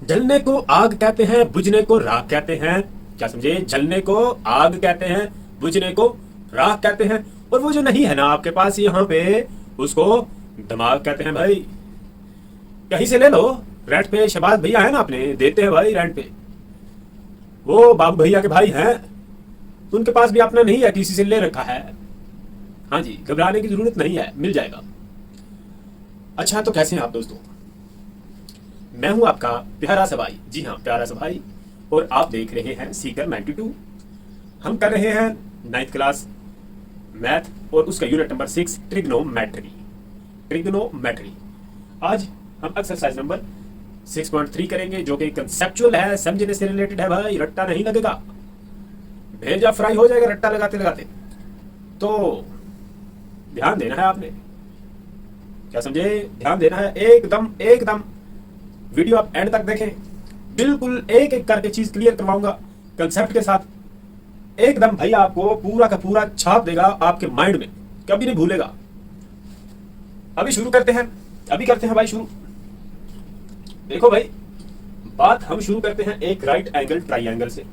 जलने को आग कहते हैं, बुझने को राख कहते हैं। क्या समझे? जलने को आग कहते हैं, बुझने को राख कहते हैं। और वो जो नहीं है ना आपके पास यहाँ पे, उसको दिमाग कहते हैं भाई। कहीं से ले लो, रेंट पे शहबाज भैया है ना, अपने देते हैं भाई रेंट पे। वो बाबू भैया के भाई हैं, उनके पास भी अपना नहीं है, किसी से ले रखा है। हाँ जी, घबराने की जरूरत नहीं है, मिल जाएगा। अच्छा, तो कैसे हैं आप दोस्तों? मैं हूं आपका प्यारा सा भाई, जी हाँ प्यारा सा भाई, और आप देख रहे हैं सीकर 92। हम कर रहे हैं 9th क्लास मैथ और उसका यूनिट नंबर 6 ट्रिग्नोमेट्री। ट्रिग्नोमेट्री आज हम एक्सरसाइज नंबर 6.3 करेंगे, जो कि कंसेप्चुअल है, समझने से रिलेटेड है भाई। रट्टा नहीं लगेगा, भेजा फ्राई हो जाएगा रट्टा लगाते लगाते। तो ध्यान देना है आपने, क्या समझे? ध्यान देना है एकदम एकदम। वीडियो आप एंड तक देखें, बिल्कुल एक एक करके चीज क्लियर करवाऊंगा कंसेप्ट के साथ। एकदम भाई आपको पूरा का पूरा छाप देगा आपके माइंड में, कभी नहीं भूलेगा। अभी शुरू करते हैं, अभी करते हैं भाई शुरू। देखो भाई, बात हम शुरू करते हैं एक राइट एंगल ट्राइंगल से,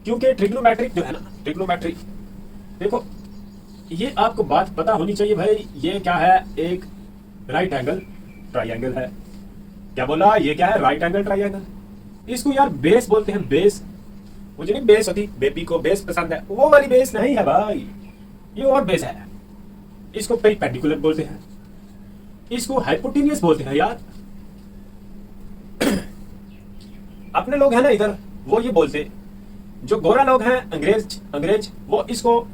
क्योंकि ट्रिग्नोमेट्रिक जो है ना, ट्रिग्नोमेट्री, देखो ये आपको बात पता होनी चाहिए भाई। ये क्या है? एक राइट एंगल ट्राइंगल है। क्या बोला? ये क्या है? Right angle triangle. इसको यार बेस बोलते हैं, बेस। मुझे नहीं बेस होती, बेबी को बेस पसंद है, वो वाली बेस नहीं है भाई, ये और बेस है। इसको पेरिपेंडिकुलर बोलते हैं, इसको हाइपोटेन्यूस बोलते हैं यार। अपने लोग हैं ना इधर, वो ये बोलते, जो गोरा लोग हैं अंग्रेज वो इसको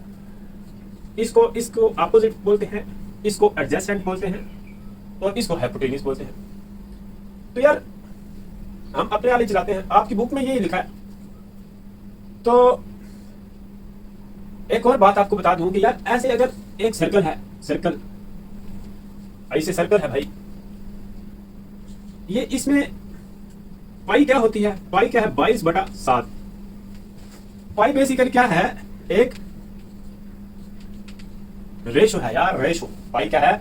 इसको इसको अपोजिट बोलते हैं, इसको एडजेसेंट बोलते हैं, और इसको हाइपोटेन्यूस बोलते हैं। तो यार हम अपने वाले चलाते हैं, आपकी बुक में यही लिखा है। तो एक और बात आपको बता दूं कि यार ऐसे अगर एक सर्कल है, सर्कल ऐसे सर्कल है भाई, ये इसमें पाई क्या होती है? पाई क्या है? 22/7। पाई बेसिकली क्या है? एक रेशो है यार, रेशो। पाई क्या है?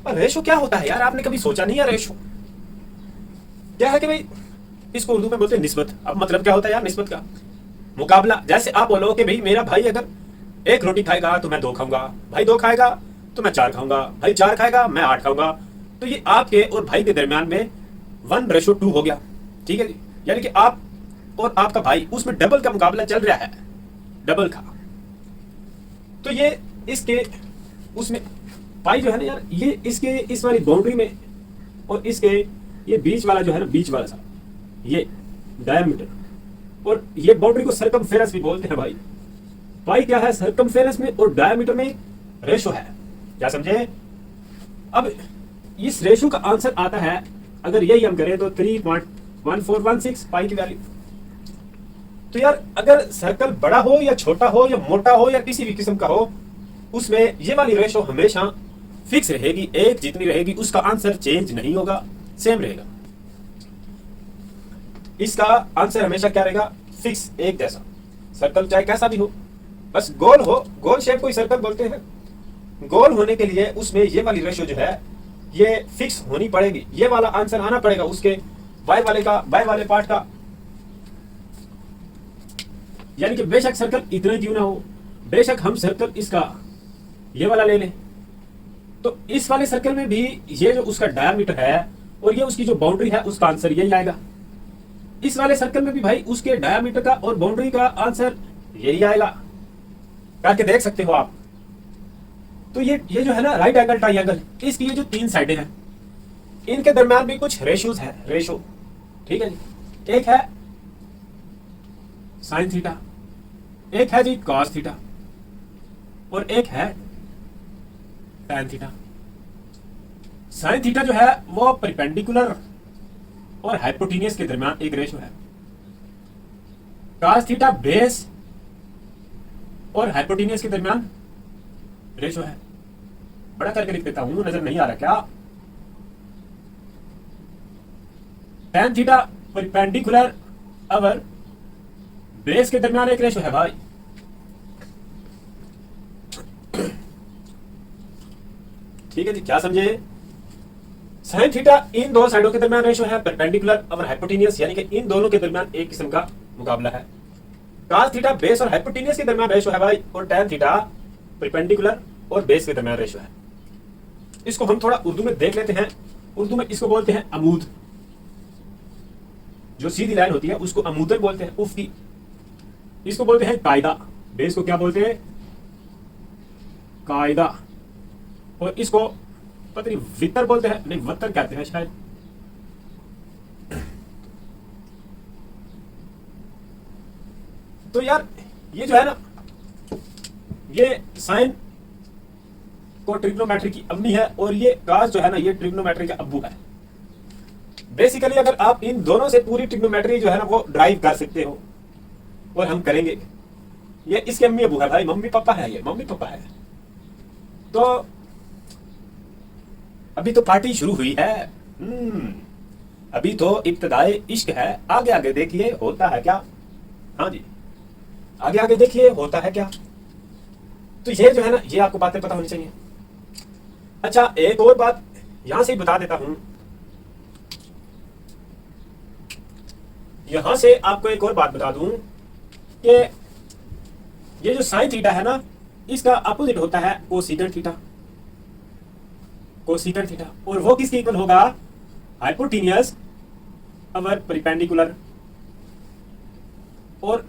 और रेशो क्या होता है यार? आपने कभी सोचा नहीं है रेशो क्या है? कि भाई इसको उर्दू में बोलते हैं निस्बत। अब मतलब क्या होता है यार निस्बत का? मुकाबला। जैसे आप बोलो कि भाई मेरा भाई अगर 1 रोटी खाएगा तो मैं 2 खाऊंगा, भाई 2 खाएगा तो मैं 4 खाऊंगा, भाई 4 खाएगा मैं 8 खाऊंगा। तो ये आपके और भाई के दरमियान में 1:2 हो गया, ठीक है जी। यानी कि आप और आपका भाई, उसमें डबल का मुकाबला चल रहा है, डबल का। तो ये इसके उसमें पाई जो है ना यार, ये इसके इस वाली बाउंड्री में और इसके ये बीच वाला जो है ना, बीच वाला सा ये डायमीटर, और ये बाउंड्री को सर्कमफेरेंस भी बोलते हैं भाई। पाई क्या है? सर्कमफेरेंस में और डायमीटर में रेशो है, क्या समझे? अब इस रेशो का आंसर आता है, अगर यही हम करें तो 3.1416 पाई की वैल्यू। तो यार अगर सर्कल बड़ा हो या छोटा हो या मोटा हो या किसी भी किस्म का हो, उसमें ये वाली रेशो हमेशा फिक्स रहेगी, एक जितनी रहेगी, उसका आंसर चेंज नहीं होगा, सेम रहेगा। इसका आंसर हमेशा क्या रहेगा? फिक्स, एक जैसा। सर्कल चाहे कैसा भी हो, बस गोल हो, गोल शेप को ही सर्कल बोलते हैं। गोल होने के लिए उसमें ये वाली रेशो जो है ये फिक्स होनी पड़ेगी, ये वाला आंसर आना पड़ेगा उसके बाय वाले पार्ट का। यानी कि बेशक सर्कल इतना क्यों ना हो, बेशक हम सर्कल इसका ये वाला ले लें, तो इस वाले सर्कल में भी ये जो उसका डायमीटर है और ये उसकी जो बाउंड्री है, उसका आंसर यही आएगा। इस वाले सर्कल में भी भाई उसके डायमीटर का और बाउंड्री का आंसर यही आएगा। करके देख सकते हो आप। तो ये जो है ना राइट एंगल ट्राइंगल, इसकी ये जो 3 साइडें हैं, इनके दरमियान भी कुछ रेशोज है, रेशो, ठीक है जी। एक है साइन थीटा, एक है जी कॉस थीटा, और एक है टैन थीटा। साइन थीटा जो है वो परपेंडिकुलर और हाइपोटेन्यूस के दरमियान एक रेशो है। कॉस थीटा बेस और हाइपोटेन्यूस के दरमियान रेशो है। बड़ा करके लिख देता हूं, नजर नहीं आ रहा क्या? टैन थीटा परपेंडिकुलर और बेस के दरमियान एक रेशो है भाई। ठीक है जी, क्या समझे? साइन थीटा इन दो साइडों के दरमियान रेशो है परपेंडिकुलर और हाइपोटेनियस, यानी कि इन दोनों के दरमियान एक किस्म का मुकाबला है। cos थीटा बेस और हाइपोटेनियस के दरमियान रेशो है भाई, और tan थीटा परपेंडिकुलर और बेस के दरमियान रेशो है। इसको हम थोड़ा उर्दू में देख लेते हैं। उर्दू में इसको बोलते हैं अमूद, जो सीधी लाइन होती है उसको अमूदन बोलते हैं, उफ की। इसको बोलते हैं कायदा, बेस को क्या बोलते हैं? कायदा। और इसको पता नहीं वितर बोलते हैं, नहीं वतर कहते हैं शायद। तो यार ये जो है ना, ये साइन को ट्रिग्नोमेट्री की अम्मी है, और ये कास जो है ना, ये ट्रिग्नोमेट्री का अब्बू है। बेसिकली अगर आप इन दोनों से पूरी ट्रिग्नोमेट्री जो है ना वो ड्राइव कर सकते हो, और हम करेंगे। ये इसके अम्मी अबू है भाई, मम्मी पापा है, ये मम्मी पापा है। तो अभी तो पार्टी शुरू हुई है। अभी तो इब्तदाए इश्क है। आगे आगे देखिए होता है क्या। हाँ जी, आगे आगे देखिए होता है क्या। तो ये जो है ना, ये आपको बातें पता होनी चाहिए। अच्छा, एक और बात यहां से बता देता हूं। यहां से आपको एक और बात बता दूं कि ये जो साइन थीटा है ना, इसका अपोजिट होता है कोसेकेंट थीटा। कोसेकेंट थीटा, और वो किसके इक्वल होगा? हाइपोटेनियस अवर परपेंडिकुलर। और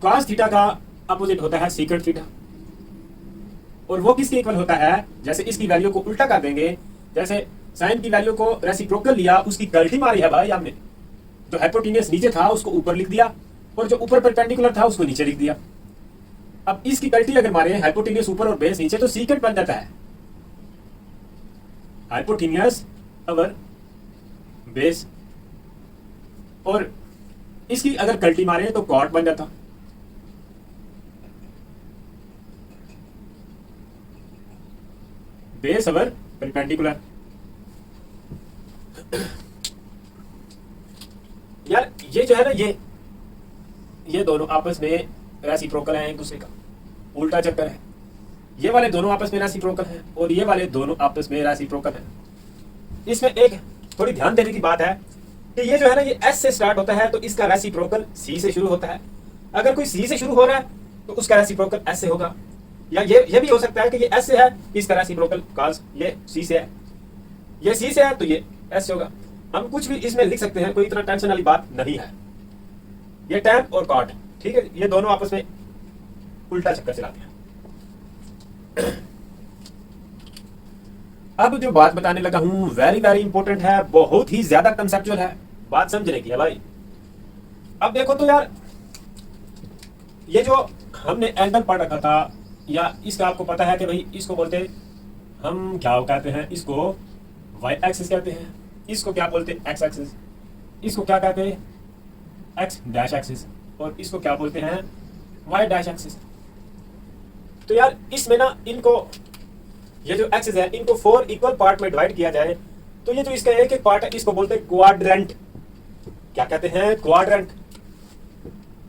cos थीटा का अपोजिट होता है सेकेंट थीटा, और वो किसके इक्वल होता है? जैसे इसकी वैल्यू को उल्टा कर देंगे, जैसे साइन की वैल्यू को रेसिप्रोकल लिया, उसकी कल्टी मारी है भाई हमने। जो हाइपोटेनियस नीचे था उसको ऊपर लिख दिया, और जो ऊपर परपेंडिकुलर था उसको नीचे लिख दिया। अब इसकी कल्टी अगर मारे, हाइपोटेनियस ऊपर और बेस नीचे, तो सीकेंट बन जाता है हाइपोटेनियस अवर बेस, और इसकी अगर कल्टी मारे तो कॉट बन जाता। बेस अवर परपेंडिकुलर। यार ये जो है ना, ये दोनों आपस में रेसिप्रोकल हैं, एक दूसरे का उल्टा चक्कर है। ये वाले दोनों आपस में रेसिप्रोकल हैं, और ये वाले दोनों आपस में रेसिप्रोकल हैं। इसमें एक थोड़ी ध्यान देने की बात है कि ये जो है ना, ये S से स्टार्ट होता है, तो इसका रेसिप्रोकल C से शुरू होता है। अगर कोई C से शुरू हो रहा है तो उसका रेसिप्रोकल S से होगा, या ये भी हो सकता है कि ये S से है, इसका रेसिप्रोकल cos ये C से है, ये C से है तो ये S से होगा। हम कुछ भी इसमें लिख सकते हैं, कोई इतना टेंशन वाली बात नहीं है। ये tan और cot, ठीक है, ये दोनों आपस में उल्टा चक्कर चलाते हैं। अब जो बात बताने लगा हूं वेरी वेरी इंपॉर्टेंट है, बहुत ही ज्यादा कंसेप्चुअल है, बात समझने की है भाई। अब देखो तो यार, ये जो हमने एंगल पढ़ रखा था, या इसका आपको पता है कि भाई इसको बोलते हम क्या कहते हैं? इसको वाई एक्सिस कहते हैं। इसको क्या बोलते हैं? X axis. इसको क्या कहते हैं? X dash axis. और इसको क्या बोलते हैं? Y dash axis. तो यार इसमें ना, इनको ये जो एक्सिस है, इनको 4 इक्वल पार्ट में डिवाइड किया जाए, तो ये जो इसका एक एक पार्ट है, इसको बोलते हैं क्वाड्रेंट। क्या कहते हैं? क्वाड्रेंट।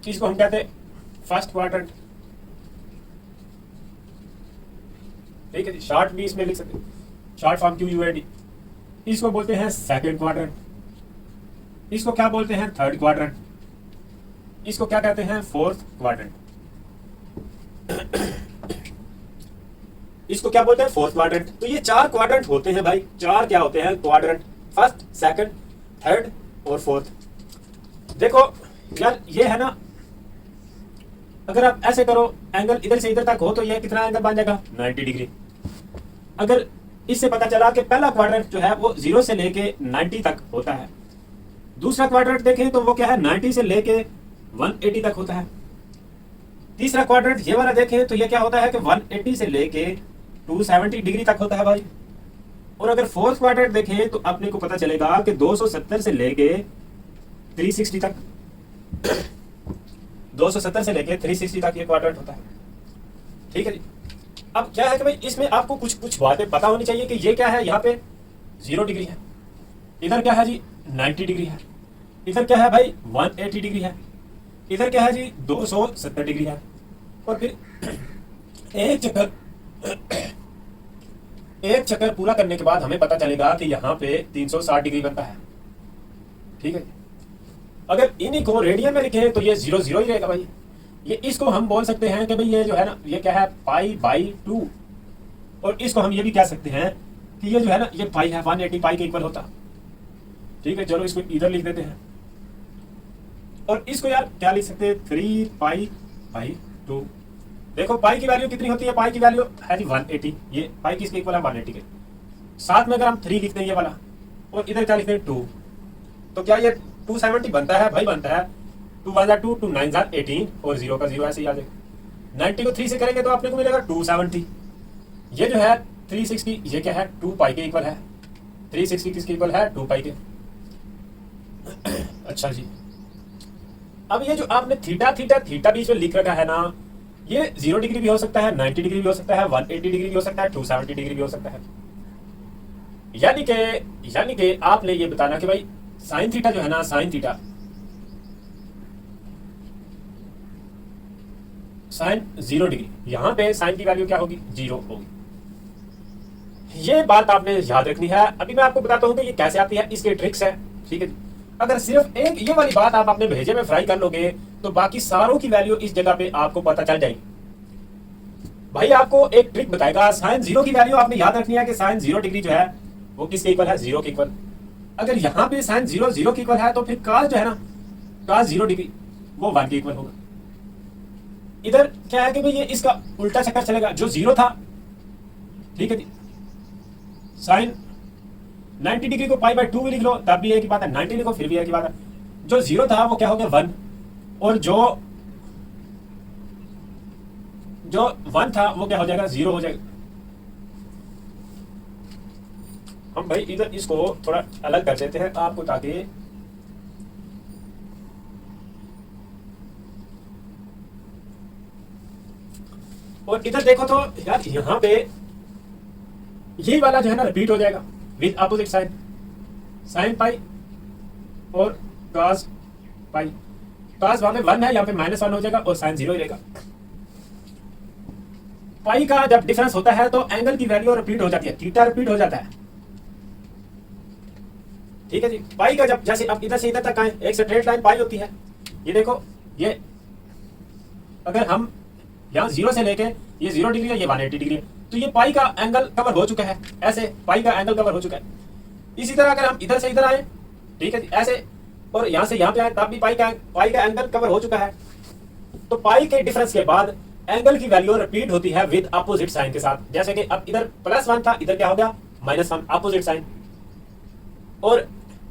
इसको हम कहते हैं फर्स्ट क्वाड्रेंट, ठीक है जी। शॉर्ट भी इसमें लिख सकते हैं, शॉर्ट फॉर्म QUAD। इसको बोलते हैं सेकंड क्वाड्रेंट। इसको क्या बोलते हैं? Third quadrant. इसको क्या कहते हैं? Fourth quadrant. इसको क्या बोलते हैं? Fourth quadrant. तो ये 4 क्वाड्रेंट होते हैं भाई। 4 क्या होते हैं? क्वाड्रेंट, फर्स्ट, सेकंड, थर्ड और फोर्थ। देखो यार, ये है ना, अगर आप ऐसे करो, एंगल इधर से इधर तक हो, तो ये कितना एंगल बन जाएगा? 90 डिग्री। अगर इससे पता चला कि पहला क्वाड्रेंट जो है वो 0 से लेके 90 तक होता है, दूसरा क्वाड्रेंट देखें तो वो क्या है? 90 से लेके 180 तक होता है। तीसरा क्वाड्रेंट ये वाला देखें तो ये क्या होता है कि 180 से लेके 270 डिग्री तक होता है भाई। और अगर फोर्थ क्वाड्रेंट देखें तो अपने को पता चलेगा कि 270 से लेके 360 तक 270 से लेके 360 तक ये क्वाड्रेंट होता है, ठीक है जी। अब क्या है कि भाई इसमें आपको कुछ बातें पता होनी चाहिए कि ये क्या है, यहाँ पे 0 डिग्री है, इधर क्या है जी 90 डिग्री है, इधर क्या है भाई 180 डिग्री है, इधर क्या है जी 270 डिग्री है, और फिर एक चक्कर एक चक्कर पूरा करने के बाद हमें पता चलेगा कि यहाँ पे 360 डिग्री बनता है। ठीक है, अगर इन्हीं को रेडियन में लिखें तो ये 0 0 ही रहेगा भाई। ये इसको हम बोल सकते हैं कि भाई ये जो है ना, ये क्या है, पाई बाई 2। और इसको हम ये भी कह सकते हैं कि ये जो है ना, ये पाई है, 180 पाई के इक्वल होता। ठीक है, चलो इसको इधर लिख देते हैं। और इसको यार क्या लिख सकते हैं, 3 पाई बाई 2। देखो पाई की वैल्यू कितनी होती है, पाई की वैल्यू है जी 180। ये पाई किसके इक्वल है, 180 के। साथ में अगर हम 3 लिखते हैं ये वाला, और इधर क्या लिखते हैं 2, तो क्या ये 270 बनता है भाई, बनता है। 2 1 2 2 9 18 और 0 का 0 ऐसे ही आ जाएगा। 90 को 3 से करेंगे तो आपने को मिलेगा 270। ये जो है 360, ये क्या है, 2 पाई के इक्वल है। 360 किसके इक्वल है, 2 पाई के। अच्छा जी, अब ये जो आपने थीटा थीटा थीटा बीच में लिख रखा है ना, ये 0 डिग्री भी हो सकता है, 90 डिग्री भी हो सकता है, 180 डिग्री भी हो सकता है, 270 डिग्री भी हो सकता है। यानी कि आपने ये बताना कि भाई साइन थीटा जो है ना, साइन थीटा, साइन 0 डिग्री, यहां पे साइन की वैल्यू क्या होगी, 0 होगी। ये बात आपने याद रखनी है। अभी मैं आपको बताता हूं कि ये कैसे आती है, इसके ट्रिक्स है। ठीक है, अगर सिर्फ एक ये वाली बात आप अपने भेजे में फ्राई कर लोगे तो बाकी सारों की वैल्यू इस जगह पे आपको पता चल जाएगी। भाई आपको एक ट्रिक बताएगा, साइन 0 की वैल्यू आपने याद रखनी है कि साइन 0 डिग्री जो है वो किसके इक्वल है, 0 के इक्वल। अगर यहाँ पे साइन 0 0 के इक्वल है तो फिर कास जो है ना, कास 0 डिग्री वो 1 के इक्वल होगा। इधर क्या है कि भाई ये इसका उल्टा चक्कर चलेगा, जो 0 था। ठीक है जी, साइन 90 डिग्री को पाई बाय 2 भी लिख लो तब भी एक ही बात है, 90 लिखो फिर भी एक ही बात है। जो 0 था वो क्या हो गया, 1, और जो 1 था वो क्या हो जाएगा, 0 हो जाएगा। हम भाई इधर इसको थोड़ा अलग कर देते हैं आपको, ताकि और इधर देखो तो यार यहां पे यही वाला जो है ना रिपीट हो जाएगा with opposite sign, sine pi और cos पाई। cos वहां पे 1 है, यहाँ पे -1 हो जाएगा और साइन 0 ही रहेगा। पाई का जब डिफरेंस होता है तो एंगल की वैल्यू रिपीट हो जाती है, थीटा रिपीट हो जाता है। ठीक है जी, पाई का जब जैसे अब इधर से इधर तक आए, एक स्ट्रेट लाइन पाई होती है। ये देखो, ये अगर हम यहाँ 0 से लेके ये 0 डिग्री है, ये 180 डिग्री है, तो ये पाई का एंगल कवर हो चुका है। ऐसे पाई का एंगल कवर हो चुका है। इसी तरह अगर हम इधर से इधर आए, ठीक है जी, ऐसे, और यहाँ से यहाँ पे आए तब भी पाई का एंगल कवर हो चुका है। तो पाई के डिफरेंस के बाद एंगल की वैल्यू रिपीट होती है विद अपोजिट साइन के साथ। जैसे कि अब इधर +1 था, इधर क्या हो गया, -1, अपोजिट साइन। और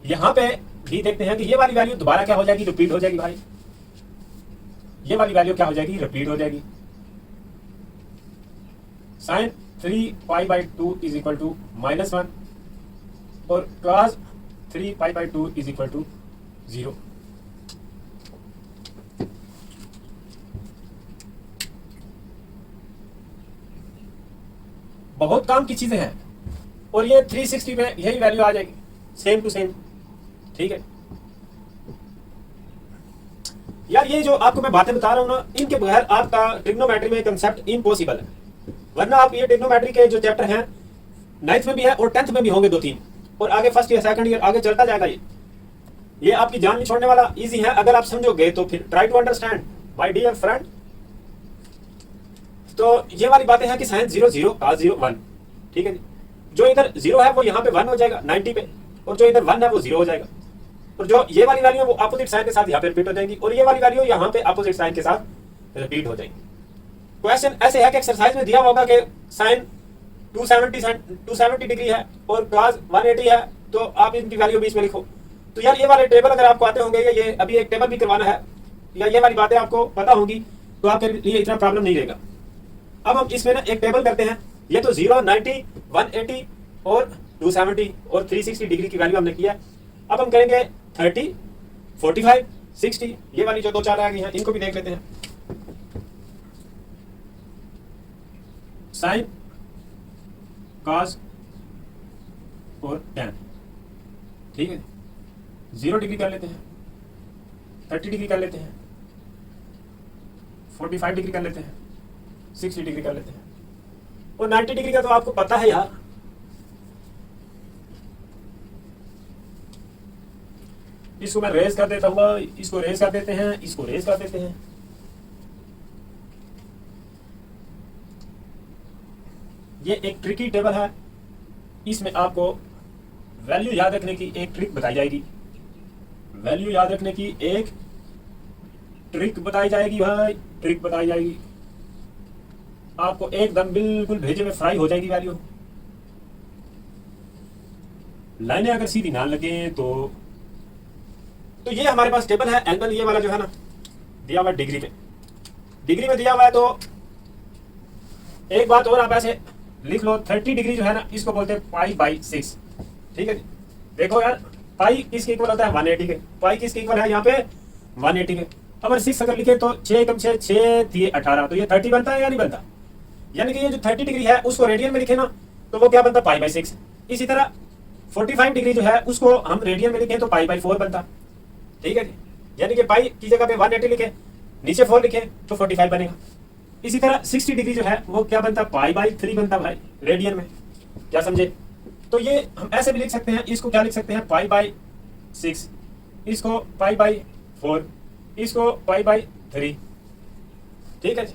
यहाँ पे भी देखते हैं कि ये वाली वैल्यू दोबारा क्या हो जाएगी, रिपीट हो जाएगी भाई। ये वाली वैल्यू क्या हो जाएगी, रिपीट हो जाएगी। Sine 3 pi by 2 is equal to -1 और cos 3 pi by 2 is equal to 0। बहुत काम की चीजें हैं, और ये 360 में यही वैल्यू आ जाएगी, सेम टू सेम। ठीक है यार, ये जो आपको मैं बातें बता रहा हूं ना, इनके बगैर आपका ट्रिग्नोमेट्री में कंसेप्ट इम्पॉसिबल है। वरना आप ये ट्रिग्नोमेट्री के जो चैप्टर हैं 9th में भी है और 10th में भी होंगे 2-3, और आगे 1st ईयर 2nd ईयर आगे चलता जाएगा। ये आपकी जान नहीं छोड़ने वाला, इजी है अगर आप समझोगे तो। फिर try to understand my dear friend. तो ये वाली बातें हैं कि साइन 0 0 cos 0 1। ठीक है जी, जो इधर 0 है वो यहाँ पे 1 हो जाएगा 90 पे, और जो इधर 1 है वो 0 हो जाएगा। और जो ये वाली वैल्यू है वो अपोजिट साइन के साथ यहाँ पे रिपीट हो जाएंगी, और ये वाली वैल्यू यहाँ पे अपोजिट साइन के साथ रिपीट हो जाएंगी। क्वेश्चन ऐसे है कि एक्सरसाइज में दिया होगा कि साइन 270 डिग्री है और cos 180 है, तो आप इनकी वैल्यू बीच में लिखो। तो यार ये वाले टेबल अगर आपको आते होंगे, ये अभी एक टेबल भी करवाना है, या ये वाली बातें आपको पता होंगी, तो आपके लिए इतना प्रॉब्लम नहीं रहेगा। अब हम इसमें ना एक टेबल करते हैं। ये तो 0 90 180 और 270 और 360 डिग्री की वैल्यू हमने किया। अब हम करेंगे 30 45 60, ये वाली जो 2-4 आ गई हैं इनको भी देख लेते हैं। साइन cos और tan, ठीक है, 0 डिग्री कर लेते हैं, 30 डिग्री कर लेते हैं, 45 डिग्री कर लेते हैं, 60 डिग्री कर लेते हैं, और 90 डिग्री का तो आपको पता है यार, इसको मैं रेज कर देता हूँ, इसको रेज कर देते हैं, इसको रेज कर देते हैं। ये एक ट्रिकी टेबल है, इसमें आपको वैल्यू याद रखने की एक ट्रिक बताई जाएगी, वैल्यू याद रखने की एक ट्रिक बताई जाएगी भाई, ट्रिक बताई जाएगी। आपको एकदम बिल्कुल भेजे में फ्राई हो जाएगी वैल्यू। लाइनें अगर सीधी ना लगे तो ये हमारे पास टेबल है। एंगल ये वाला जो है ना दिया हुआ डिग्री में, डिग्री में दिया हुआ है। तो एक बात और आप ऐसे लिख लो, 30 डिग्री जो है ना इसको बोलते हैं π/6। ठीक है जी, देखो यार पाई किसके इक्वल होता है 180 के, पाई किसके इक्वल है यहाँ पे 180 के। अगर 6 अगर लिखे तो 6 कम 6 6 दिए 18, तो ये 30 बनता है या नहीं बनता। यानी कि ये जो 30 डिग्री है उसको रेडियन में लिखे ना तो वो क्या बनता π/6। इसी तरह 45 डिग्री जो है उसको हम रेडियन में लिखे तो π/4 बनता। ठीक है जी, यानी कि पाई की जगह पे 180 लिखे, नीचे 4 लिखे तो 45 बनेगा। इसी तरह 60 डिग्री जो है वो क्या बनता π/3 बनता भाई रेडियन में, क्या समझे। तो ये हम ऐसे भी लिख सकते हैं, इसको क्या लिख सकते हैं π/6, इसको π/4, इसको π/3। ठीक है जी।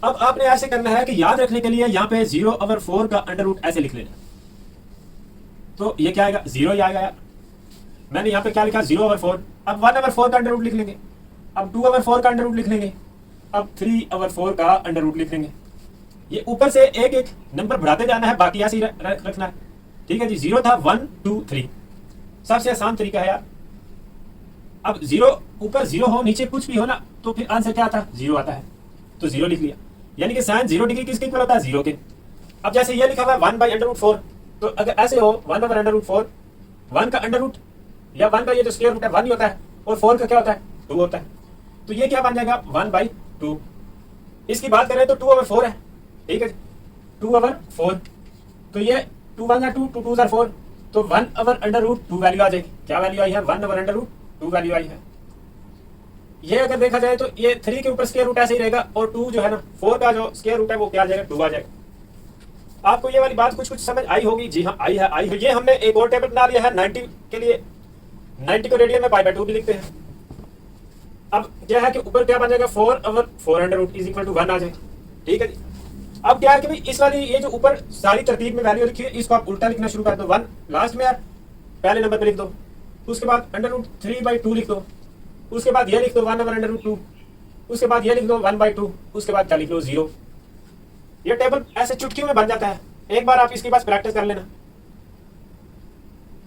अब आपने ऐसे करना है कि याद रखने के लिए यहाँ पे 0/4 का अंडर रूट ऐसे लिख लेना। तो ये क्या आएगा 0 ही आएगा यार। मैंने यहाँ पे क्या लिखा 0/4। अब 1/4 का अंडर रूट लिख लेंगे, अब 2/4 का अंडर रूट लिख लेंगे, अब 3/4 का अंडर रूट लिख लेंगे। ये ऊपर से एक एक नंबर बढ़ाते जाना है, बाकी ऐसे ही रखना है। ठीक है जी, 0 था 1 2 3, सबसे आसान तरीका है यार। अब 0 ऊपर 0 हो नीचे कुछ भी हो ना तो फिर आंसर क्या आता है 0 आता है, तो 0 लिख लिया। यानी कि साइन 0 डिग्री किसके इक्वल होता है 0 के। अब जैसे ये लिखा हुआ है 1/√4, तो अगर ऐसे हो 1/√4, 1 का अंडर रूट या 1 का ये जो स्क्वायर रूट है 1 ही होता है, और 4 का क्या होता है 2 होता है। तो ये क्या बन जाएगा 1/2। इसकी बात करें तो 2/4 है। ठीक है, 2/4, तो ये 2 1 2 2 2 4, तो 1/√2 वैल्यू आ जाएगी। क्या वैल्यू आई है 1/√2 वैल्यू आई है। ये अगर देखा जाए तो ये 3 के ऊपर स्क्वायर रूट ऐसे ही रहेगा, और 2 जो है ना 4 का जो स्क्वायर रूट है वो क्या आ जाएगा 2 आ जाएगा। आपको ये वाली बात कुछ समझ आई होगी। जी हाँ आई है। ये हमने एक और टेबल बना लिया है 90 के लिए, 90 को रेडियन में π/2 भी लिखते हैं। अब क्या है कि ऊपर क्या बन जाएगा 4/4 इज इक्वल टू 1 आ जाएगा। ठीक है जी। अब क्या है कि भाई इस वाली ये जो ऊपर सारी तरतीब में वैल्यू लिखी है इसको आप उल्टा लिखना शुरू कर दो। 1 लास्ट में यार पहले नंबर पे लिख दो, उसके बाद √3/2 लिख दो, उसके बाद ये लिख दो 1/√2, उसके बाद ये लिख दो 1/2, उसके बाद क्या लिख लो 0। ये टेबल ऐसे चुटकियों में बन जाता है। एक बार आप इसके पास प्रैक्टिस कर लेना।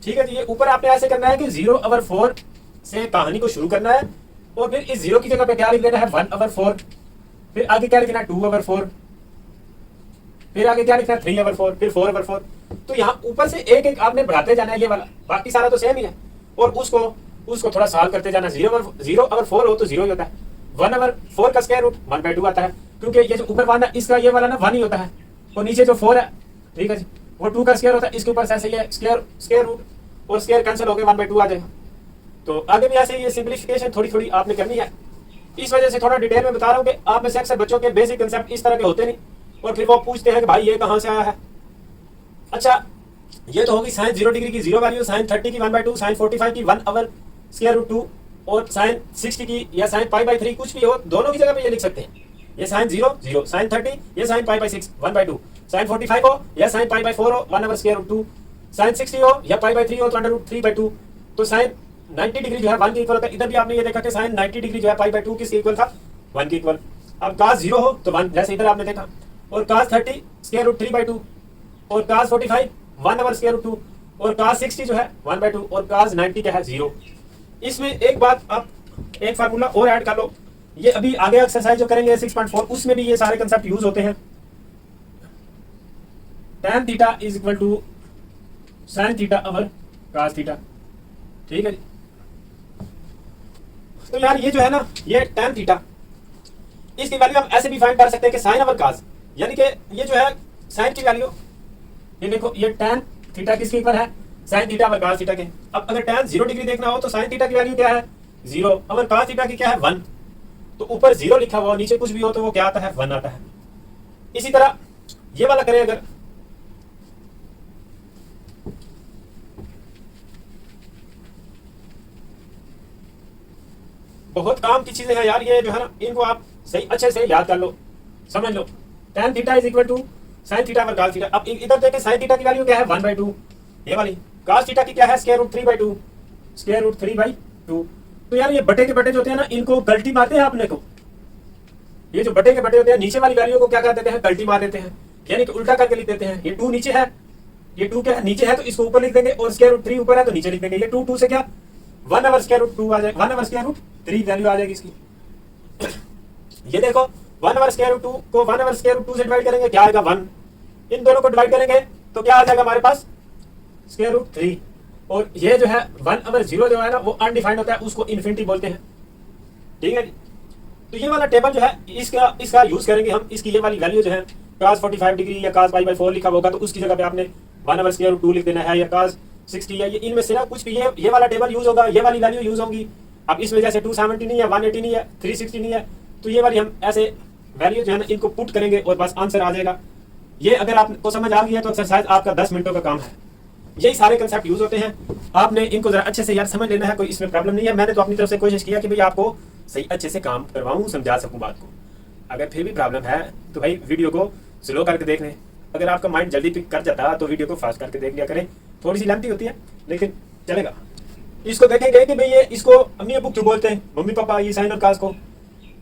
ठीक है जी। ये ऊपर आपने ऐसे करना है कि 0/4 से कहानी को शुरू करना है, और फिर इस 0 की जगह पे क्या लिख देना है 1/4, फिर आगे क्या लिखना है 2/4, फिर आगे क्या लिखना है 3/4, फिर 4/4। तो यहाँ ऊपर से एक एक आपने बढ़ाते जाना है ये वाला, बाकी सारा तो सेम ही है। और उसको थोड़ा सॉल्व करते जाना। 0/4 हो तो 0 ही होता है, 1/4 का स्क्वायर रूट 1/2 आता है, क्योंकि ये जो ऊपर वाला इसका ये वाला ना 1 ही होता है, और नीचे जो 4 है ठीक है जी वो 2 का स्क्वायर होता है। इसके ऊपर से ऐसे ये स्क्वायर रूट और स्क्वायर कैंसिल हो गए 1/2 आ जाएगा। तो आगे भी ऐसे ये सिंप्लीफिकेशन थोड़ी थोड़ी आपने करनी है। इस वजह से थोड़ा डिटेल में बता रहा हूँ कि आप में से अक्सर बच्चों के बेसिक कंसेप्ट इस तरह के होते नहीं, और फिर वो पूछते हैं कि भाई ये कहाँ से आया है। अच्छा, ये तो होगी साइन 0 डिग्री की 0 वैल्यू, साइन 30 की 1/2, साइन 45 की 1/√2, और साइन 60 की या साइन π/3 कुछ भी हो, दोनों की जगह पे ये लिख सकते हैं। ये साइन 0 0, साइन 30 ये साइन π/6 1/2, साइन 45 हो या साइन π/4 हो 1/√2, साइन 60 हो या π/3 हो तो √3/2। तो साइन 90 डिग्री जो है 1 के इक्वल होता है। इधर भी आपने ये देखा कि साइन 90 डिग्री जो है π/2 किसके इक्वल था 1 के इक्वल। अब cos 0 हो तो 1, जैसे इधर आपने देखा, और cos 30 √3/2, और cos 45 1/√2, और cos 60 जो है 1/2, और cos 90 क्या है 0। इसमें एक बात आप एक फार्मूला और ऐड कर लो, ये अभी आगे एक्सरसाइज जो करेंगे 6.4 उसमें भी ये सारे कंसेप्ट यूज होते हैं। tan theta is equal to sin theta over cos theta. ठीक है जी। तो यार ये जो है ना ये tan थीटा, इसकी वैल्यू हम ऐसे भी फाइंड कर सकते हैं कि साइन ओवर cos, यानी कि ये जो है साइन की वैल्यू, ये देखो ये tan थीटा किसके इक्वल है sine theta over cos theta के। अब अगर tan 0 डिग्री देखना हो तो साइन थीटा की वैल्यू क्या है 0, ओवर cos थीटा की क्या है 1। तो ऊपर 0 लिखा हुआ नीचे कुछ भी हो तो वो क्या आता है 1 आता है। इसी तरह ये वाला करें अगर, बहुत काम की चीजें हैं यार ये जो है ना, इनको आप सही अच्छे से याद कर लो, समझ लो। tan theta is equal to sin theta पर cos थीटा। अब इधर देखें sin थीटा की वैल्यू क्या है 1/2, ये वाली। cos थीटा की क्या है स्क्वायर रूट 3/2, स्क्वायर रूट 3/2। तो यार ये बटे के बटे जो होते हैं ना, इनको गलती मारते हैं अपने को। ये जो बटे के बटे होते हैं नीचे वाली वैल्यू को क्या कर देते हैं, गलती मार देते हैं, यानी कि उल्टा करके लिख देते हैं। ये 2 नीचे है, ये 2 क्या है नीचे है, तो इसको ऊपर लिख देंगे, और स्क्वायर रूट 3 ऊपर है तो नीचे लिख देंगे। ये 2 से क्या 1 ओवर स्क्वायर रूट 2 आ जाएगा, 1 ओवर स्क्वायर रूट 3 वैल्यू आ जाएगी इसकी। ये देखो 1 ओवर स्क्वायर रूट 2 को 1 ओवर स्क्वायर रूट 2 से डिवाइड करेंगे, क्या आएगा 1। इन दोनों को डिवाइड करेंगे तो क्या आ जाएगा हमारे पास स्क्वायर रूट 3। और ये जो है 1 ओवर 0 जो है ना, वो अनडिफाइंड होता है, उसको इन्फिनिटी बोलते हैं, ठीक है जी। तो ये वाला टेबल जो है इसका यूज करेंगे हम। इसकी ये वाली वैल्यू जो है cos 45 डिग्री या cos π/4 लिखा होगा, तो उसकी जगह पे आपने 1 ओवर स्क्वायर रूट 2 लिख देना है, या cos 60 है, ये इनमें से ना कुछ भी ये वाला टेबल यूज होगा, ये वाली वैल्यू यूज होंगी। अब इसमें जैसे 270 नहीं है, 180 नहीं है, 360 नहीं है, तो ये वाली हम ऐसे वैल्यू जो है ना इनको पुट करेंगे और बस आंसर आ जाएगा। ये अगर आपको समझ आ गया तो एक्सरसाइज आपका 10 मिनटों का काम है। यही सारे कंसेप्ट यूज होते हैं, आपने इनको जरा अच्छे से यार समझ लेना है, कोई इसमें प्रॉब्लम नहीं है। मैंने तो अपनी तरफ से कोशिश किया कि भाई आपको सही अच्छे से काम करवाऊं, समझा सकूं बात को। अगर फिर भी प्रॉब्लम है तो भाई वीडियो को स्लो करके देख लें। अगर आपका माइंड जल्दी पिक कर जाता है तो वीडियो को फास्ट करके देख लिया करें। थोड़ी सी लेंथी होती है लेकिन चलेगा। इसको देखेंगे कि भाई ये इसको अम्मी अबू क्यों बोलते हैं, मम्मी पापा, ये साइन और कास को।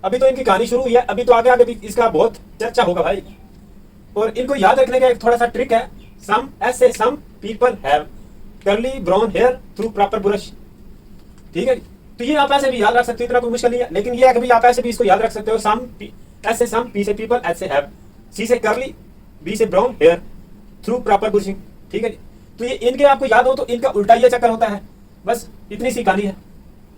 अभी तो इनकी कहानी शुरू हुई है, अभी तो आगे आगे भी इसका बहुत चर्चा होगा भाई। और इनको याद रखने का एक थोड़ा सा ट्रिक है, सम ऐसे some people have curly brown hair through proper brush, ठीक है। तो ये आप ऐसे भी याद रख सकते हो, इतना कोई मुश्किल नहीं है। लेकिन ये है कि भाई आप ऐसे भी इसको याद रख सकते हो, सम ऐसे सम, पी से पीपल, ऐसे हैव, सी से कर्ली, बी से brown hair through proper brushing, ठीक है जी। तो ये इनके आपको याद हो तो इनका उल्टा ये चक्कर होता है, बस इतनी सी कहानी है।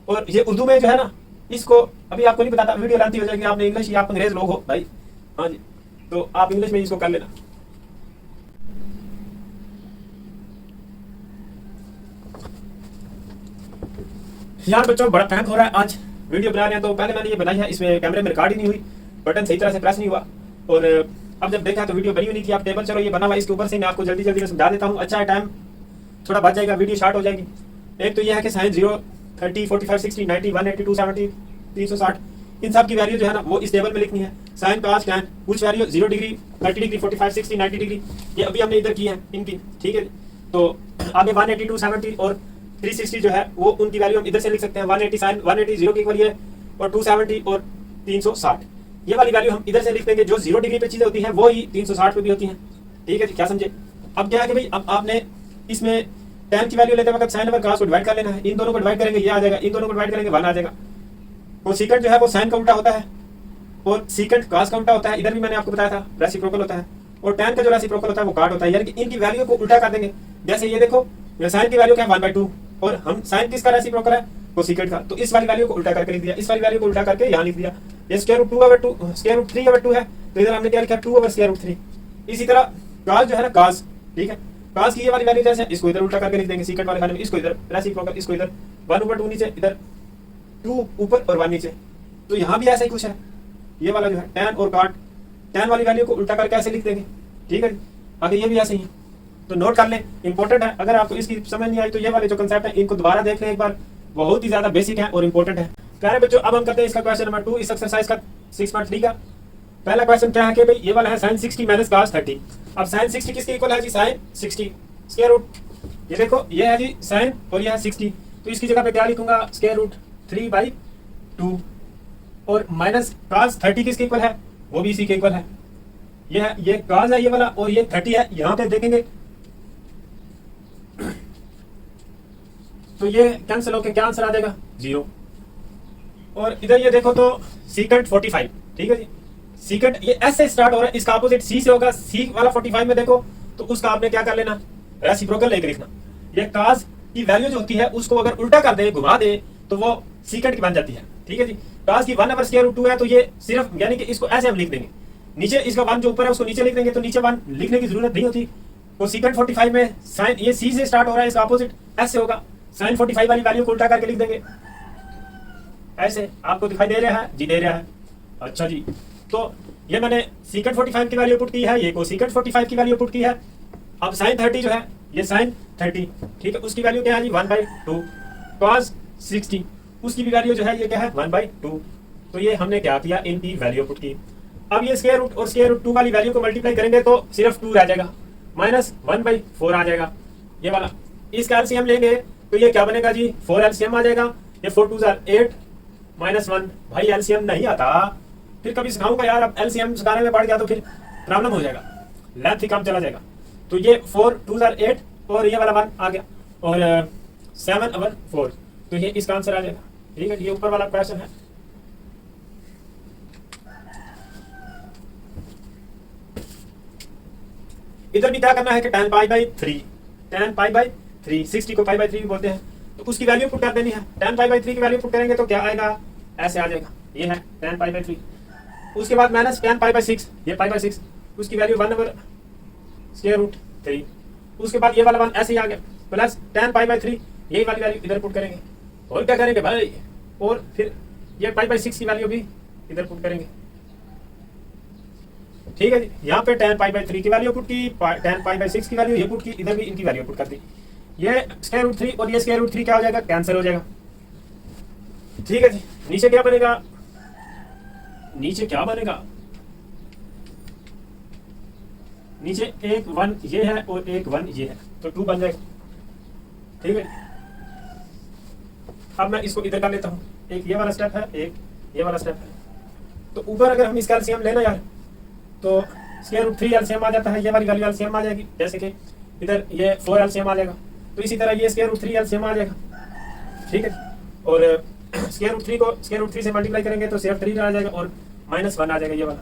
और ये उर्दू में जो है ना, इसको अभी आपको नहीं बताता, वीडियो लेंथी हो जाएगी। आपने इंग्लिश या आप अंग्रेज लोग हो भाई, हाँ जी, तो आप इंग्लिश में इसको कर लेना। यार बच्चों बड़ा प्रैंक हो रहा है आज, वीडियो बना रहे हैं। तो पहले मैंने ये बनाई है, इसमें कैमरे में रिकॉर्ड ही नहीं हुई, बटन सही तरह से प्रेस नहीं हुआ, और अब जब देखा तो वीडियो बनी हुई नहीं थी। आप टेबल चलो ये बना हुआ, इसके ऊपर से मैं आपको जल्दी जल्दी में समझा देता हूँ। अच्छा है, टाइम थोड़ा बच जाएगा, वीडियो शार्ट हो जाएगी। एक तो ये है कि साइन 0, 30, 45, 60, 90, 180, 270, 360, इन सब की वैल्यू जो है ना वो इस टेबल में लिखनी है। साइन कास टैन कुछ वैल्यू 0 डिग्री, 30 डिग्री, 45, 60, 90 डिग्री, ये अभी हमने इधर की है इनकी, ठीक है। तो आगे 180, 270 और 360 जो है वो उनकी वैल्यू हम इधर से लिख सकते हैं। 180 साइन 180 0 की इक्वल है, और 270 और 360 ये वाली वैल्यू हम इधर से लिख देंगे। जो 0 डिग्री पे चीजें होती हैं वो ही 360 पे भी होती हैं, ठीक है जी, क्या समझे। अब क्या है कि भाई अब आपने इसमें tan की वैल्यू लेते वक्त साइन और cos को डिवाइड कर लेना है। इन दोनों को डिवाइड करेंगे ये आ जाएगा, इन दोनों को डिवाइड करेंगे 1 आ जाएगा। और सीकेंट जो है वो साइन का उल्टा होता है, और सीकेंट cos का उल्टा होता है। इधर भी मैंने आपको बताया था रेसिप्रोकल होता है, और tan का जो रेसिप्रोकल होता है वो काट होता है, यानी कि इनकी वैल्यू को उल्टा कर देंगे। जैसे ये देखो साइन की वैल्यू क्या है 1/2, और हम साइन किसका रेसिप्रोकल है, वो सीकेंट का, तो इस वाली वैल्यू को उल्टा करके लिख दिया, इस वाली वैल्यू को उल्टा करके यहाँ लिख दिया। ये स्क्वायर रूट 2/2 स्क्वायर रूट 3/2 है, तो इधर हमने क्या लिखा 2 ओवर स्क्वायर रूट 3। इसी तरह cos जो है ना cos, ठीक है, cos की ये वाली वैल्यू जैसे इसको इधर उल्टा करके लिख देंगे सीकेंट वाले खाने में, इसको इधर रेसिप्रोकल, इसको इधर 1/2 नीचे, इधर 2 ऊपर और 1 नीचे। तो यहाँ भी ऐसा ही कुछ है, ये वाला जो है tan और cot, tan वाली वैल्यू को उल्टा करके ऐसे लिख देंगे, ठीक है। आगे ये भी ऐसे ही है, तो नोट कर लें, इंपॉर्टेंट है। अगर आपको इसकी समझ नहीं आई तो ये वाले जो कंसेप्ट है इनको दोबारा देख लें एक बार, बहुत ही ज्यादा बेसिक है और इंपॉर्टेंट है। प्यारे बच्चों अब हम करते हैं इसका क्वेश्चन नंबर 2 इस एक्सरसाइज का 6.3 का। पहला क्वेश्चन क्या है कि भाई ये वाला है sin 60 माइनस cos 30। अब sin 60 किसके इक्वल है जी, sin 60 स्क्वायर रूट, ये देखो ये है जी sin और ये है 60, तो इसकी जगह पे क्या लिखूंगा स्क्वायर रूट 3/2, और माइनस cos 30 किसके इक्वल है, वो भी इसी के इक्वल है। ये है, ये cos है ये वाला, और ये 30 है। यहाँ पे देखेंगे तो ये कैंसिल होकर क्या आंसर आ जाएगा 0। और इधर ये देखो तो सीकेंट 45, ठीक है जी, सीकेंट ये एस से स्टार्ट हो रहा है, इसका अपोजिट सी से होगा। सी वाला 45 में देखो तो उसका आपने क्या कर लेना, रेसिप्रोकल लेके लिखना। ये cos की वैल्यू जो होती है उसको अगर उल्टा कर दे, घुमा दे, तो वो सीकेंट की बन जाती है, ठीक है जी। cos की 1 ओवर स्क्वायर रूट 2 है, तो ये सिर्फ यानी कि इसको ऐसे हम लिख देंगे, नीचे इसका 1 जो ऊपर है उसको नीचे लिख देंगे, तो नीचे 1 लिखने की जरूरत नहीं होती। तो सीकेंट 45 में साइन ये सी से स्टार्ट हो रहा है, इसका अपोजिट एस से होगा। साइन 45 वाली वैल्यू को उल्टा करके लिख देंगे ऐसे, आपको दिखाई दे रहा है जी, दे रहा है। अच्छा जी, तो ये मैंने सीकेंट 45 की वैल्यू पुट की है, ये को सीकेंट 45 की वैल्यू पुट की है। अब साइन 30 जो है ये साइन 30, ठीक है, उसकी वैल्यू क्या है जी 1/2 cos 60, उसकी भी वैल्यू जो है ये क्या है 1/2। तो ये हमने क्या किया, इनकी वैल्यू पुट की। अब ये स्क्वायर रूट और स्क्वायर रूट 2 वाली वैल्यू को मल्टीप्लाई करेंगे तो सिर्फ 2 रह जाएगा, -1/4 आ जाएगा ये वाला। इसका एलसीएम लेंगे तो ये क्या बनेगा जी, 4 एलसीएम आ जाएगा। ये 4 2 8 -1, भाई एलसीएम नहीं आता, फिर कभी सिखाऊंगा यार। अब एलसीएम सिखाने में बढ़ गया तो फिर प्रॉब्लम हो जाएगा, लेंथ ही कम चला जाएगा। तो ये 4 2 8 और ये वाला 1 आ गया, और 7/4, तो ये इसका आंसर आ जाएगा। ठीक है, ये ऊपर वाला क्वेश्चन है। इधर भी क्या करना है कि tan π/3, tan π/3, 60 को π/3 भी बोलते हैं, तो उसकी वैल्यू पुट कर देनी है। tan π/3 की वैल्यू पुट करेंगे तो क्या आएगा, ऐसे आ जाएगा, ये है tan π/3। उसके बाद माइनस tan π/6, ये π/6, उसकी वैल्यू 1/√3। उसके बाद ये वाला 1 ऐसे ही आ गया, प्लस tan π/3, यही वाली वैल्यू इधर पुट करेंगे। और क्या करेंगे भाई, और फिर ये π/6 की वैल्यू भी इधर पुट करेंगे। ठीक है जी, यहाँ पे tan π/3 की वैल्यू पुट की, tan π/6 की वैल्यू ये पुट की, इधर भी इनकी वैल्यू पुट कर दी। ये √3 और ये √3 क्या हो जाएगा, कैंसिल हो जाएगा। ठीक है जी, नीचे क्या बनेगा, नीचे क्या बनेगा, नीचे एक 1 ये है और एक 1 ये है, तो 2 बन जाएगा। ठीक है, अब मैं इसको इधर कर लेता हूँ, एक ये वाला स्टेप है, एक ये वाला स्टेप है। तो ऊपर अगर हम इसका एलसीएम लेना यार, तो √3 एलसीएम आ जाता है, ये वाली वैल्यू एलसीएम आ जाएगी, जैसे कि इधर ये 4 एलसीएम आ जाएगा, तो इसी तरह ये √3 एलसीएम आ जाएगा। ठीक है, और √3 को √3 से मल्टीप्लाई करेंगे तो सिर्फ 3 आ जाएगा और -1 आ जाएगा ये वाला।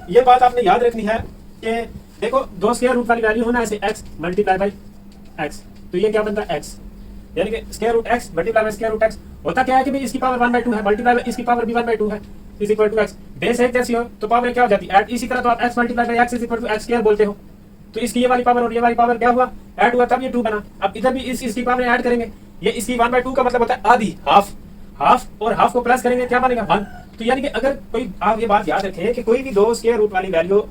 ये बात आपने याद रखनी है कि देखो, दो स्क्वायर रूट वाली वैल्यू होना ऐसे x मल्टीप्लाई बाई x, तो ये क्या बनता है x, यानी कि √x मल्टीप्लाई बाई √x। होता क्या है कि भाई इसकी पावर 1/2 है, मल्टीप्लाई बाई इसकी पावर भी 1/2 है, is equal to x। Base एक जैसी हो तो पावर क्या हो जाती है, ऐड। इसी तरह तो आप x multiply by x is equal to x square बोलते हो। तो इसकी ये वाली पावर और ये वाली पावर क्या हुआ, ऐड हुआ, तब ये 2 बना। अब इधर भी इसकी पावर ऐड करेंगे, ये इसकी 1/2 का मतलब होता है आधी, हाफ और हाफ को प्लस करेंगे क्या बनेगा 1। तो यानी कि अगर कोई, आप ये बात याद रखें कि कोई भी दो स्क्वायर रूट वाली वैल्यू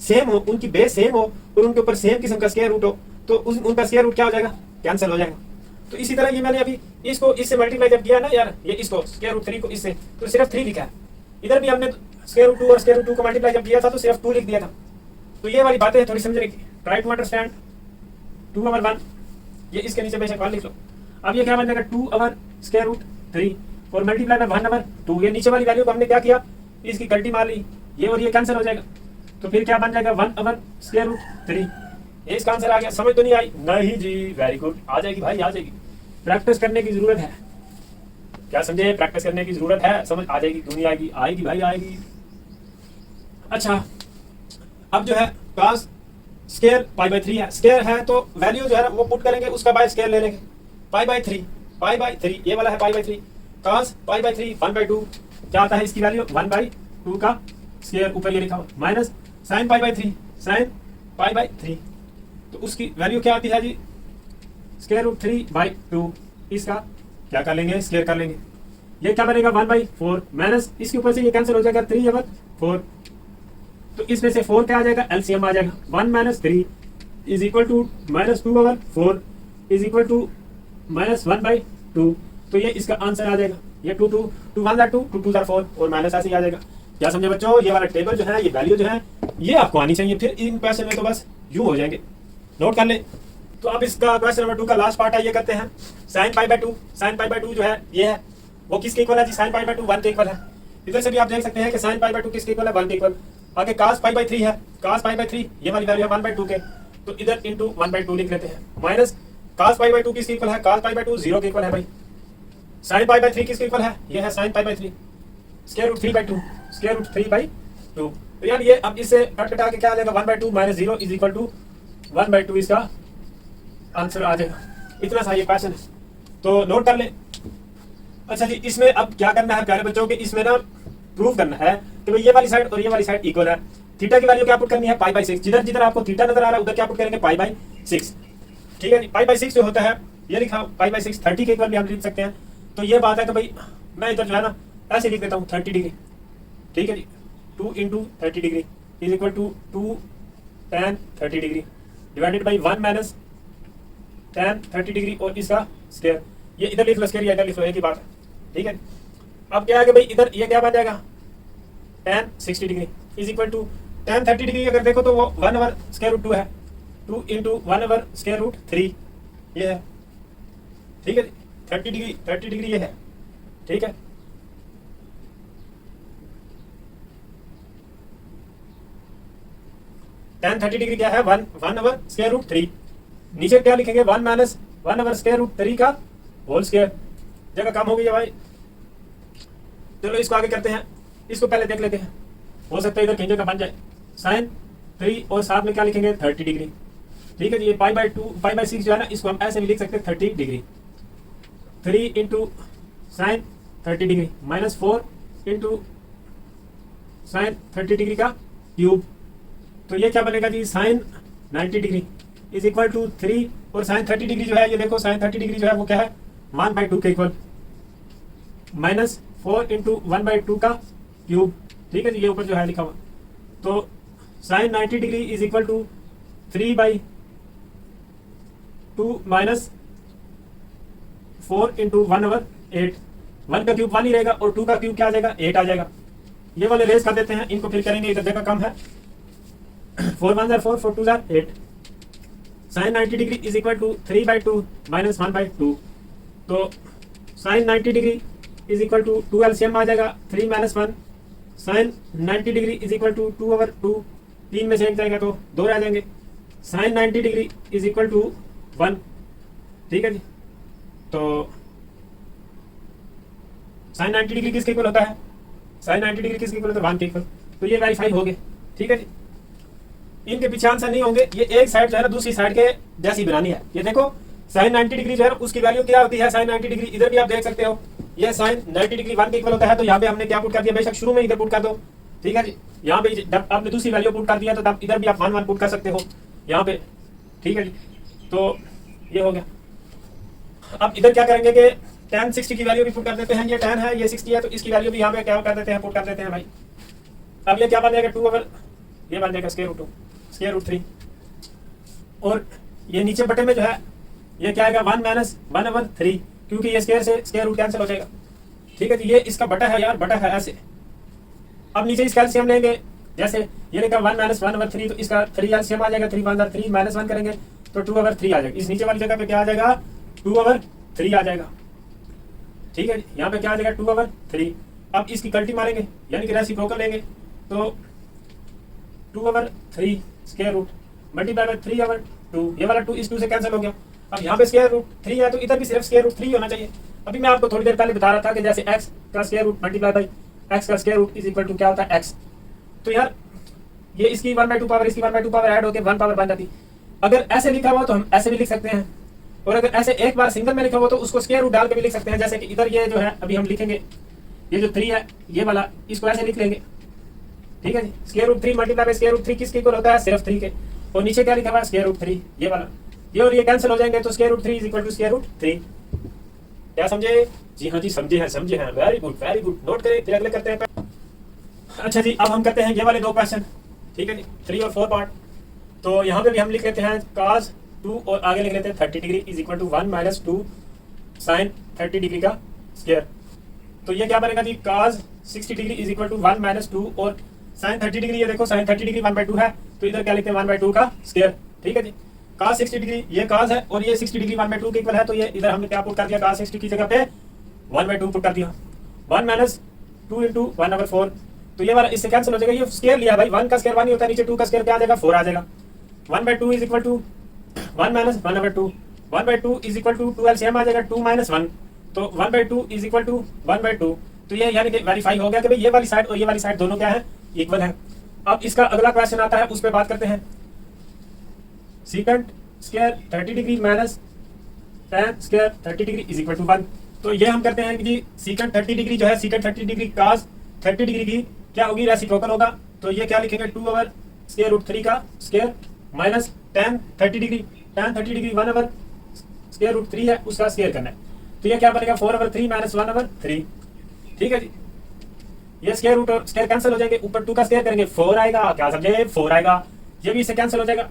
सेम हो, उनकी बेस सेम हो और उनके ऊपर सेम किस्म का स्क्वायर रूट हो, तो उनका स्क्वायर रूट क्या हो जाएगा, कैंसिल हो जाएगा। तो इसी तरह ये मैंने अभी इसको इससे मल्टीप्लाई जब किया ना यार, ये इसको √3 को इससे, तो सिर्फ 3 लिखा है। इधर भी हमने √2 और √2 को मल्टीप्लाई जब किया था तो सिर्फ 2 लिख दिया था। तो ये वाली बातें थोड़ी समझने की, ट्राई टू अंडरस्टैंड। 2/1, ये इसके नीचे बेशक 1 लिख लो। अब ये क्या बन जाएगा, 2/√3 और मल्टीप्लाई में 1/2। ये नीचे वाली वैल्यू को हमने क्या किया, इसकी गलती मार ली, ये और ये कैंसिल हो जाएगा। तो फिर क्या बन जाएगा 1/√3। ये इसका आंसर आ गया। समझ तो नहीं आई, नहीं जी, वेरी गुड, आ जाएगी भाई, आ जाएगी। प्रैक्टिस करने की जरूरत है, क्या समझे, प्रैक्टिस करने की जरूरत है, समझ आ जाएगी, दुनिया आएगी, आएगी भाई आएगी। अच्छा, अब जो है cos स्क्वायर π/3 है, स्क्वायर है तो वैल्यू जो है वो पुट करेंगे, उसका बाय स्क्वायर ले लेंगे, π/3 ये वाला है π/3, cos π/3 1/2 क्या आता है, इसकी वैल्यू 1/2 का स्क्वायर, ऊपर ये लिखा हुआ, माइनस sin π/3 तो उसकी वैल्यू क्या आती है जी, √3/2। इसका क्या कर लेंगे, स्क्वायर कर लेंगे, ये क्या बनेगा 1/4 माइनस इसके ऊपर से ये कैंसिल हो जाएगा 3/4। तो इसमें से 4 क्या आ जाएगा, एलसीएम आ जाएगा, 1 - 3 is equal to -2/4 is equal to -1/2। तो ये इसका आंसर आ जाएगा, ये 2 1 2 2 2 4 और माइनस ऐसे ही आ जाएगा। क्या समझे बच्चों, ये वाला टेबल जो है, ये वैल्यू जो है, ये आपको आनी चाहिए, फिर इन क्वेश्चन में तो बस यूं हो जाएंगे, नोट कर ले। तो अब इसका क्वेश्चन नंबर 2 का लास्ट पार्ट है, ये करते हैं। sin π/2 जो है ये है, वो किसके इक्वल है जी, sin π/2 1 के इक्वल है। इधर से भी आप देख सकते हैं कि sin π/2 किसके इक्वल है, 1 के इक्वल। आगे cos π/3 है, cos π/3 ये वाली वैल्यू है 1/2 के, तो इधर इंटू 1/2 लिख लेते हैं, माइनस cos π/2 किसके इक्वल है, cos π/2 0 के इक्वल है भाई। sin π/3 किसके इक्वल है, ये है sin π/3 √3/2 √3/2। तो यार ये अब इससे कट कटा के क्या आ जाएगा, 1/2 - 0 इज इक्वल टू 1/2 इसका आंसर आ जाएगा। इतना सा ये क्वेश्चन है, तो नोट कर ले। अच्छा जी, इसमें अब क्या करना है प्यारे बच्चों के, इसमें ना प्रूव करना है कि भाई ये वाली साइड और ये वाली साइड इक्वल है। थीटा की वैल्यू क्या पुट करनी है, π/6, जिधर जिधर आपको थीटा नजर आ रहा है उधर क्या पुट करेंगे, π/6। ठीक है जी, π/6 जो होता है, ये लिखा π/6 30 के इक्वल भी हम लिख सकते हैं। तो ये बात है, तो भाई मैं इधर जो है ना ऐसे लिख देता हूँ 30 डिग्री। ठीक है जी, 2 × 30 degree is equal to 2 tan 30 degree divided by 1 - tan 30 degree और इसका स्क्वायर। ये इधर लिख लो स्क्वायर, इधर लिख लो, एक ही बात है, ठीक है। अब क्या है कि भाई इधर ये क्या बन जाएगा, tan 60 degree is equal to tan 30 degree अगर देखो तो वो 1/√2 है, 2 इंटू 1/√3 ये है, ठीक है। 30 डिग्री ये है, ठीक है। tan 30 डिग्री क्या है, 1/√3। नीचे क्या लिखेंगे, 1 माइनस 1/√3 का होल स्क्वायर। जगह कम हो गई है भाई, चलो इसको आगे करते हैं। इसको पहले देख लेते हैं, हो सकता है इधर कहीं जगह बन जाए। sin 3 और साथ में क्या लिखेंगे, 30 डिग्री, ठीक है जी। ये पाई/6 जो है ना, इसको हम ऐसे भी लिख सकते हैं 30 degree. 3 into sine 30 degree minus 4 into sine 30 degree का क्यूब, तो ये क्या बनेगा जी, sine 90 degree is equal to 3। और साइन 30 डिग्री जो है, ये देखो साइन 30 डिग्री जो है वो क्या है, 1/2 के इक्वल, माइनस 4 इंटू 1/2 का क्यूब, ठीक है जी। ये ऊपर जो है लिखा हुआ, तो sine 90 degree is equal to 3/2 minus 4 into 1/8। 1 का क्यूब 1 ही रहेगा और 2 का क्यूब क्या आ जाएगा, 8 आ जाएगा। ये वाले रेस कर देते हैं, इनको फिर करेंगे, इधर जगह कम है। 4 1 4 4 2 8। Sine 90 degree is equal to 3/2 minus 1/2। तो sine 90 degree is equal to 2 LCM आ जाएगा, 3 minus 1। Sine 90 degree is equal to 2/2, 3 में से एक जाएगा तो 2 रह जाएंगे। Sine 90 degree is equal to 1, ठीक है जी। तो साइन 90 डिग्री किसके इक्वल होता है, साइन 90 डिग्री किसके इक्वल होता है, 1 के इक्वल। तो ये वेरीफाई हो गए, ठीक है जी। इनके पीछे आंसर नहीं होंगे, ये एक साइड जो है ना दूसरी साइड के जैसी बनानी है। ये देखो साइन 90 डिग्री जो है उसकी वैल्यू क्या होती है, साइन 90 डिग्री इधर भी आप देख सकते हो, ये साइन 90 डिग्री 1 के इक्वल होता है। तो यहाँ पे हमने क्या पुट कर दिया, बेशक शुरू में इधर पुट कर दो, ठीक है जी। यहाँ पे जब आपने दूसरी वैल्यू पुट कर दिया तो तब इधर भी आप 1 1 पुट कर सकते हो यहाँ पे, ठीक है जी। तो ये हो गया। अब इधर क्या करेंगे कि tan 60 की वैल्यू भी पुट कर देते हैं। ये tan है, ये 60 है, तो इसकी वैल्यू भी यहाँ पे क्या कर देते हैं, पुट कर देते हैं भाई। अब ये क्या बन जाएगा, 2 ओवर, ये बन जाएगा √2 और ये नीचे बटे में जो है ये क्या आएगा, 1 माइनस 1/3, क्योंकि ये स्क्वायर से स्क्वायर रूट कैंसिल हो जाएगा, ठीक है जी। ये इसका बटा है यार, बटा है ऐसे। अब नीचे इसका एलसीएम लेंगे, जैसे ये लिखा 1 माइनस 1/3, तो इसका 3 एलसीएम आ जाएगा, 3 5 3 माइनस 1 करेंगे तो 2/3 आ जाएगा। इस नीचे वाली जगह पे क्या आ जाएगा, 2/3 आ जाएगा, ठीक है। यहाँ पे क्या आ जाएगा, 2/3। अब इसकी कल्टी मारेंगे यानी कि रेसिप्रोकल लेंगे, तो 2/3 स्क्वायर रूट मल्टीप्लाई बाय 3/2, ये वाला 2 इस 2 से कैंसिल हो गया। अब यहाँ पे स्क्वायर रूट 3 है तो इधर भी सिर्फ स्क्वायर रूट 3 होना चाहिए। अभी मैं आपको थोड़ी देर पहले बता रहा था कि जैसे x का square root multiply by x का square root is equal to क्या होता है, x। तो यार ये इसकी 1/2 पावर, इसकी 1/2 पावर ऐड होकर 1 पावर बन जाती। अगर ऐसे लिखा हुआ तो हम ऐसे भी लिख सकते हैं, और अगर ऐसे एक बार सिंगल में लिखा हुआ तो उसको स्क्वायर रूट डाल के भी लिख सकते हैं। जैसे कि इधर ये जो है अभी हम लिखेंगे, ये जो 3 है ये वाला, इसको ऐसे लिख लेंगे, ठीक है जी। Square root 3 multiply by square root 3 किसके इक्वल होता है, सिर्फ 3 के। और नीचे क्या लिखा हुआ है, स्क्वायर रूट 3, ये वाला, ये और ये कैंसिल हो जाएंगे तो square root 3 is equal to square root 3। क्या समझे, जी हाँ जी, समझे हैं, वेरी गुड, नोट करें, फिर अगले करते हैं। अच्छा जी, अब हम करते हैं ये वाले 2 क्वेश्चन, ठीक है जी, 3 और 4 पार्ट। तो यहाँ पे भी हम लिख लेते हैं cos 2 और आगे लिख लेते हैं 30 degree is equal to 1 minus 2 sine 30 degree का स्क्वायर। तो ये क्या बनेगा जी, cos 60 degree is equal to 1 minus 2 और साइन 30 डिग्री, ये देखो साइन 30 डिग्री 1/2 है, तो इधर क्या लिखते हैं 1/2 का स्क्वायर, ठीक है जी। cos 60 डिग्री ये cos है और ये 60 डिग्री 1/2 के इक्वल है, तो ये इधर हमने क्या पुट कर दिया, cos 60 की जगह पे 1/2 पुट कर दिया। 1 माइनस 2 इंटू 1/4, तो ये वाला इससे कैंसिल हो जाएगा। ये स्क्वायर लिया भाई, 1 का स्क्वायर 1 ही होता है, नीचे 2 का स्क्वायर क्या आ जाएगा, 4 आ जाएगा। 1/2 is equal to 1 minus 1/2, 1/2 is equal to 2 LCM आ जाएगा 2 माइनस 1, तो 1/2 इज इक्वल टू 1/2। तो ये यानी कि वेरीफाई हो गया कि भाई ये वाली साइड और ये वाली साइड दोनों क्या है, इक्वल है। अब इसका अगला क्वेश्चन आता है, उस पर बात करते हैं। Second square 30 degree minus tan square 30 degree is equal to 1। तो ये हम करते हैं कि जी सेकंड 30 डिग्री जो है, सेकंड 30 डिग्री cos 30 डिग्री की क्या होगी, रेसिप्रोकल होगा। तो ये क्या लिखेंगे, 2/√3 का square minus tan 30 degree, tan 30 degree 1/√3 है, उसका स्क्वायर करना है। तो ये क्या बनेगा, 4/3 माइनस 1/3, ठीक है जी। ये स्क्वायर रूट और स्क्वायर कैंसिल हो जाएंगे, ऊपर 2 का स्क्वायर करेंगे 4 आएगा, क्या समझे, 4 आएगा। ये भी इससे कैंसिल हो जाएगा,